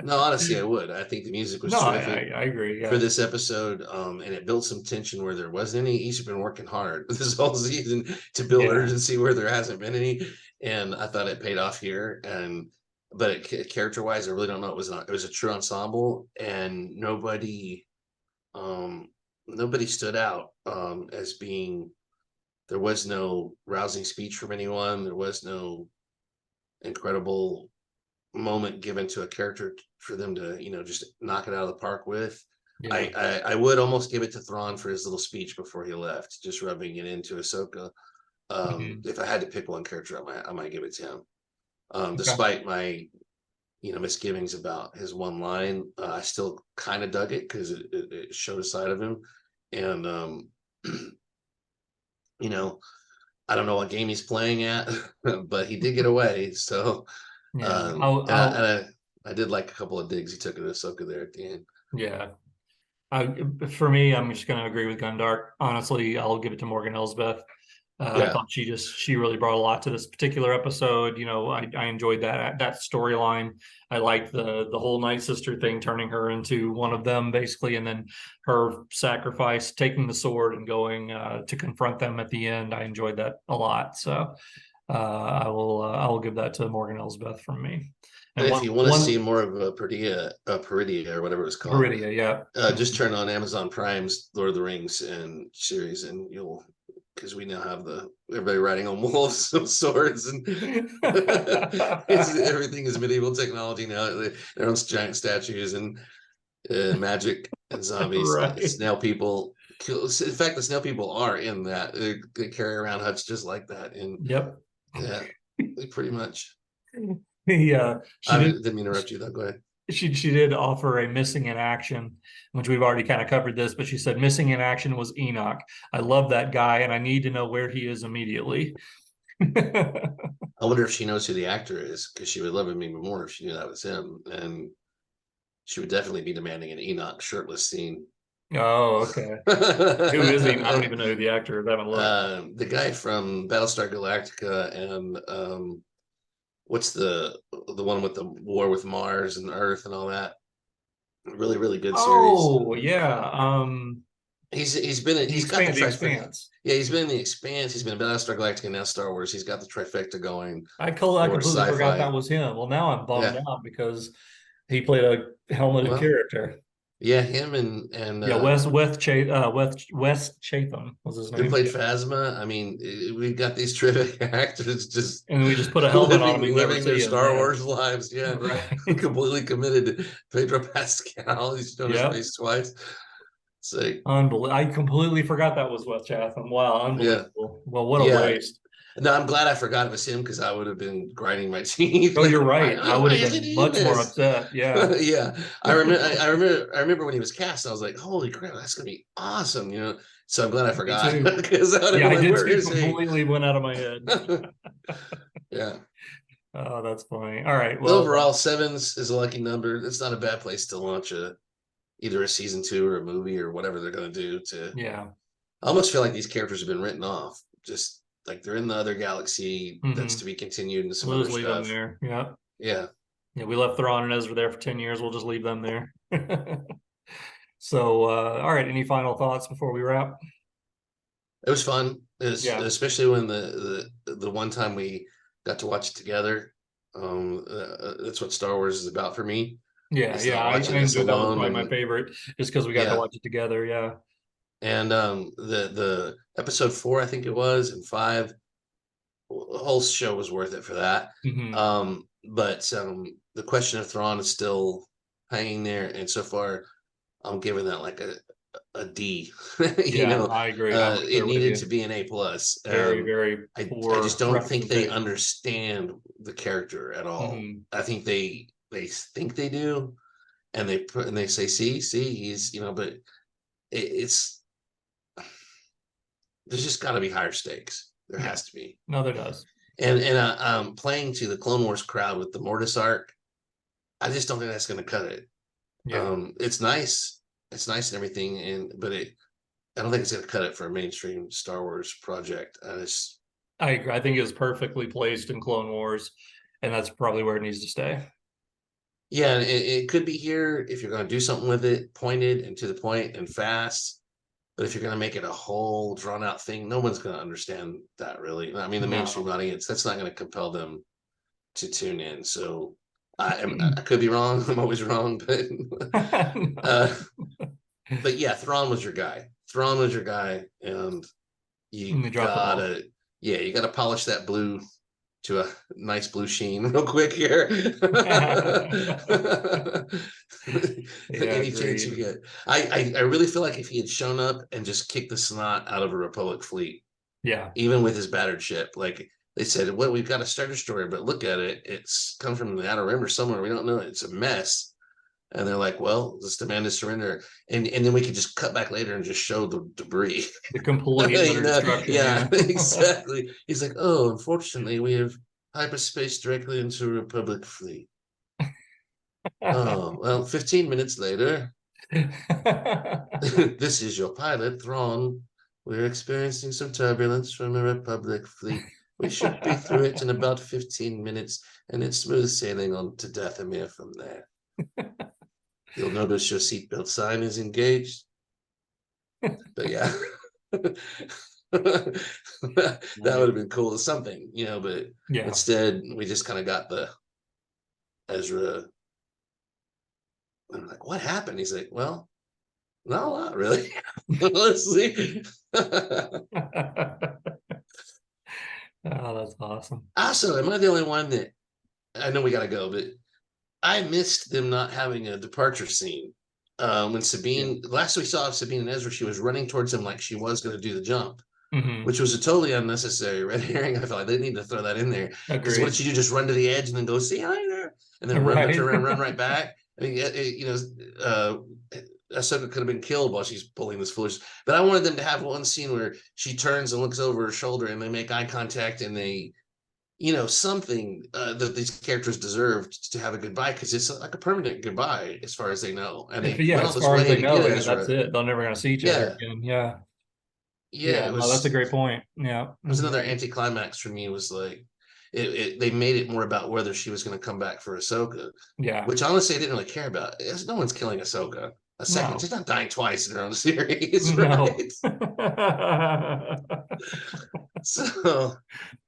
Speaker 2: No, honestly, I would. I think the music was terrific.
Speaker 1: I agree. Yeah.
Speaker 2: For this episode, and it built some tension where there wasn't any. He's been working hard this whole season to build urgency where there hasn't been any, and I thought it paid off here. But character-wise, I really don't know. It was a true ensemble, and nobody stood out as being. There was no rousing speech from anyone. There was no incredible moment given to a character for them to just knock it out of the park with. I would almost give it to Thrawn for his little speech before he left, just rubbing it into Ahsoka.
Speaker 1: Mhm.
Speaker 2: If I had to pick one character, I might give it to him.
Speaker 1: Okay.
Speaker 2: Despite my misgivings about his one line, I still kind of dug it because it showed a side of him. And you know, I don't know what game he's playing at, but he did get away. So
Speaker 1: Yeah.
Speaker 2: I did like a couple of digs he took at Ahsoka there at the end.
Speaker 1: Yeah. For me, I'm just going to agree with Gundark. Honestly, I'll give it to Morgan Elsbeth. I
Speaker 2: Yeah,
Speaker 1: thought she really brought a lot to this particular episode. I enjoyed that storyline. I liked the whole Night Sister thing, turning her into one of them basically, and then her sacrifice, taking the sword and going to confront them at the end. I enjoyed that a lot. So I will give that to Morgan Elsbeth from me. And
Speaker 2: and if
Speaker 1: one
Speaker 2: you want to see
Speaker 1: one
Speaker 2: more of a Peridia or whatever it's called,
Speaker 1: Viridia, yeah.
Speaker 2: just turn on Amazon Prime's Lord of the Rings and series, and you'll because we now have everybody riding on wolves with swords, and everything is medieval technology now. Their own giant statues and magic and zombies,
Speaker 1: Right.
Speaker 2: snail people. In fact, the snail people are in that. They carry around huts just like that, and
Speaker 1: Yep.
Speaker 2: yeah, they pretty much.
Speaker 1: She
Speaker 2: I
Speaker 1: did
Speaker 2: didn't interrupt you though. Go ahead.
Speaker 1: she did offer a missing in action, which we've already kind of covered this, but she said missing in action was Enoch. I love that guy and I need to know where he is immediately.
Speaker 2: I wonder if she knows who the actor is, because she would love him even more if she knew that was him, and she would definitely be demanding an Enoch shirtless scene.
Speaker 1: Oh, okay. Who is he? I don't even know who the actor is. I haven't looked.
Speaker 2: The guy from Battlestar Galactica and what's the one with the war with Mars and Earth and all that? Really, really good series.
Speaker 1: Oh, yeah.
Speaker 2: He's got the
Speaker 1: The
Speaker 2: trifecta.
Speaker 1: Expanse.
Speaker 2: Yeah, he's been in the Expanse. He's been in Battlestar Galactica and now Star Wars. He's got the trifecta going
Speaker 1: I
Speaker 2: for
Speaker 1: completely forgot that
Speaker 2: sci-fi.
Speaker 1: was him. Well, now I'm bummed
Speaker 2: Yeah.
Speaker 1: out because he played a helmeted
Speaker 2: Well,
Speaker 1: character.
Speaker 2: yeah, him and
Speaker 1: Yeah, Wes Chatham was his
Speaker 2: who
Speaker 1: name.
Speaker 2: played
Speaker 1: Yeah.
Speaker 2: Phasma. I mean, we've got these terrific actors just
Speaker 1: And we just put a helmet on him and never
Speaker 2: living their
Speaker 1: see him.
Speaker 2: Star
Speaker 1: Yeah.
Speaker 2: Wars lives. Yeah,
Speaker 1: Right.
Speaker 2: completely committed to Pedro Pascal. He's shown his
Speaker 1: Yep.
Speaker 2: face twice. So
Speaker 1: Unbelievable. I completely forgot that was Wes Chatham. Wow,
Speaker 2: yeah,
Speaker 1: unbelievable. Well, what a
Speaker 2: yeah.
Speaker 1: waste.
Speaker 2: No, I'm glad I forgot it was him because I would have been grinding my teeth.
Speaker 1: Oh,
Speaker 2: Like,
Speaker 1: you're
Speaker 2: why,
Speaker 1: right. I would
Speaker 2: why
Speaker 1: have
Speaker 2: isn't
Speaker 1: been
Speaker 2: he in
Speaker 1: much more
Speaker 2: this?
Speaker 1: upset. Yeah.
Speaker 2: Yeah, I remember. I remember when he was cast. I was like, "Holy crap, that's gonna be awesome!" So I'm glad I
Speaker 1: Me
Speaker 2: forgot
Speaker 1: too.
Speaker 2: because I would have
Speaker 1: Yeah,
Speaker 2: been
Speaker 1: I
Speaker 2: like,
Speaker 1: did
Speaker 2: "Where
Speaker 1: too.
Speaker 2: is he?"
Speaker 1: Completely went out of my head.
Speaker 2: Yeah.
Speaker 1: Oh, that's funny. All right. Well,
Speaker 2: Overall, sevens is a lucky number. It's not a bad place to launch either a season two or a movie or whatever they're going to do.
Speaker 1: yeah.
Speaker 2: I almost feel like these characters have been written off. Just like they're in the other galaxy that's
Speaker 1: Hmm.
Speaker 2: to be continued and some
Speaker 1: We'll
Speaker 2: other
Speaker 1: just leave them
Speaker 2: stuff.
Speaker 1: there. Yeah.
Speaker 2: Yeah,
Speaker 1: Yeah. We left Thrawn and Ezra there for 10 years. We'll just leave them there. So, all right. Any final thoughts before we wrap?
Speaker 2: it was fun.
Speaker 1: Yeah.
Speaker 2: Especially when the one time we got to watch it together. That's what Star Wars is about for me.
Speaker 1: Yeah.
Speaker 2: It's
Speaker 1: Yeah.
Speaker 2: not
Speaker 1: I
Speaker 2: watching this
Speaker 1: enjoyed that was
Speaker 2: alone,
Speaker 1: probably my
Speaker 2: and
Speaker 1: favorite just because we got to
Speaker 2: yeah,
Speaker 1: watch it together. Yeah.
Speaker 2: and the episode 4, I think it was, and 5, the whole show was worth it for that.
Speaker 1: Hmm.
Speaker 2: But the question of Thrawn is still hanging there, and so far I'm giving that like a D.
Speaker 1: Yeah. I agree. I'm right
Speaker 2: It
Speaker 1: there with
Speaker 2: needed
Speaker 1: you.
Speaker 2: to be an A plus.
Speaker 1: Very, very
Speaker 2: I just
Speaker 1: poor
Speaker 2: don't think they
Speaker 1: representation.
Speaker 2: understand the character at all.
Speaker 1: Hmm.
Speaker 2: I think they think they do, and they say, see, he's but it's there's just got to be higher stakes. There
Speaker 1: Yeah.
Speaker 2: has to be.
Speaker 1: No, there does.
Speaker 2: And playing to the Clone Wars crowd with the Mortis arc, I just don't think that's going to cut it.
Speaker 1: Yeah.
Speaker 2: It's nice and everything, but I don't think it's going to cut it for a mainstream Star Wars project.
Speaker 1: I agree. I think it was perfectly placed in Clone Wars, and that's probably where it needs to stay.
Speaker 2: Yeah, it could be here if you're going to do something with it, pointed and to the point and fast. But if you're going to make it a whole drawn out thing, no one's going to understand that really. I mean, the mainstream
Speaker 1: No.
Speaker 2: audience, that's not going to compel them to tune in. So I could be wrong. I'm always wrong, but uh,
Speaker 1: No.
Speaker 2: but yeah, Thrawn was your guy. Thrawn was your guy, and you
Speaker 1: And they dropped the ball.
Speaker 2: gotta you gotta polish that blue to a nice blue sheen real quick here.
Speaker 1: Yeah,
Speaker 2: Any chance you
Speaker 1: agreed.
Speaker 2: get. I really feel like if he had shown up and just kicked the snot out of a Republic fleet,
Speaker 1: Yeah.
Speaker 2: even with his battered ship. Like they said, well, we've got a Star Destroyer, but look at it. It's come from the Outer Rim or somewhere. We don't know. It's a mess. And they're like, well, just demand to surrender. And then we could just cut back later and just show the debris.
Speaker 1: The complete utter destruction.
Speaker 2: Yeah, exactly. He's like, oh, unfortunately, we have hyperspace directly into a Republic fleet. Oh, well, 15 minutes later, this is your pilot, Thrawn. We're experiencing some turbulence from a Republic fleet. We should be through it in about 15 minutes, and it's smooth sailing on to Dathomir from there. You'll notice your seatbelt sign is engaged. But yeah. That would have been cool as something, but
Speaker 1: Yeah.
Speaker 2: instead we just kind of got the Ezra. I'm like, what happened? He's like, well, not a lot, really. Let's see.
Speaker 1: Oh, that's awesome.
Speaker 2: Also, am I the only one that I know we gotta go, but I missed them not having a departure scene. When Sabine, last we saw of Sabine and Ezra, she was running towards him like she was going to do the jump, which was a totally unnecessary red herring. I felt like they need to throw that in there. Because what did she do? Just run to the edge and then go, see hi there, and then run right back. I mean, Ahsoka could have been killed while she's pulling this foolish. But I wanted them to have one scene where she turns and looks over her shoulder, and they make eye contact, and they, something that these characters deserved to have a goodbye, because it's like a permanent goodbye as far as they know. And they went all this way to get Ezra.
Speaker 1: That's it. They're never going to see each other again. Yeah.
Speaker 2: Yeah,
Speaker 1: no, that's a great point. Yeah.
Speaker 2: It was another anticlimax for me. Was like they made it more about whether she was going to come back for Ahsoka.
Speaker 1: Yeah.
Speaker 2: Which honestly I didn't really care about. No one's killing Ahsoka. She's not dying twice in her own series, right? So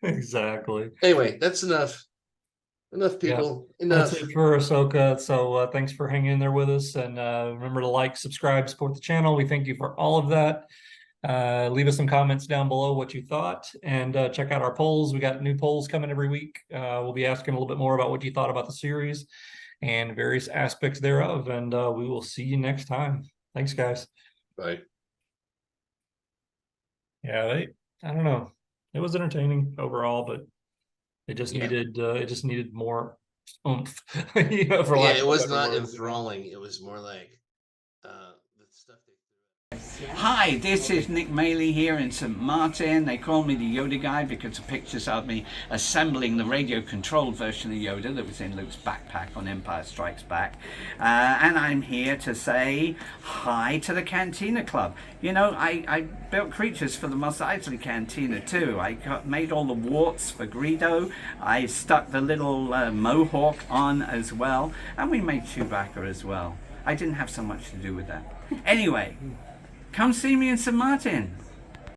Speaker 1: exactly.
Speaker 2: Anyway, that's enough. Enough, people. Enough.
Speaker 1: That's it for Ahsoka. So thanks for hanging in there with us. And remember to like, subscribe, support the channel. We thank you for all of that. Leave us some comments down below what you thought, and check out our polls. We got new polls coming every week. We'll be asking a little bit more about what you thought about the series and various aspects thereof. And we will see you next time. Thanks, guys.
Speaker 2: Bye.
Speaker 1: Yeah, I don't know. It was entertaining overall, but it just needed more oomph.
Speaker 2: It was not enthralling. It was more like the stuff they.
Speaker 3: Hi, this is Nick Maley here in St. Martin. They call me the Yoda guy because the pictures of me assembling the radio-controlled version of Yoda that was in Luke's backpack on Empire Strikes Back. And I'm here to say hi to the Cantina Club. I built creatures for the Mos Eisley Cantina too. I made all the warts for Greedo. I stuck the little mohawk on as well. And we made Chewbacca as well. I didn't have so much to do with that. Anyway. Come see me in St. Martin.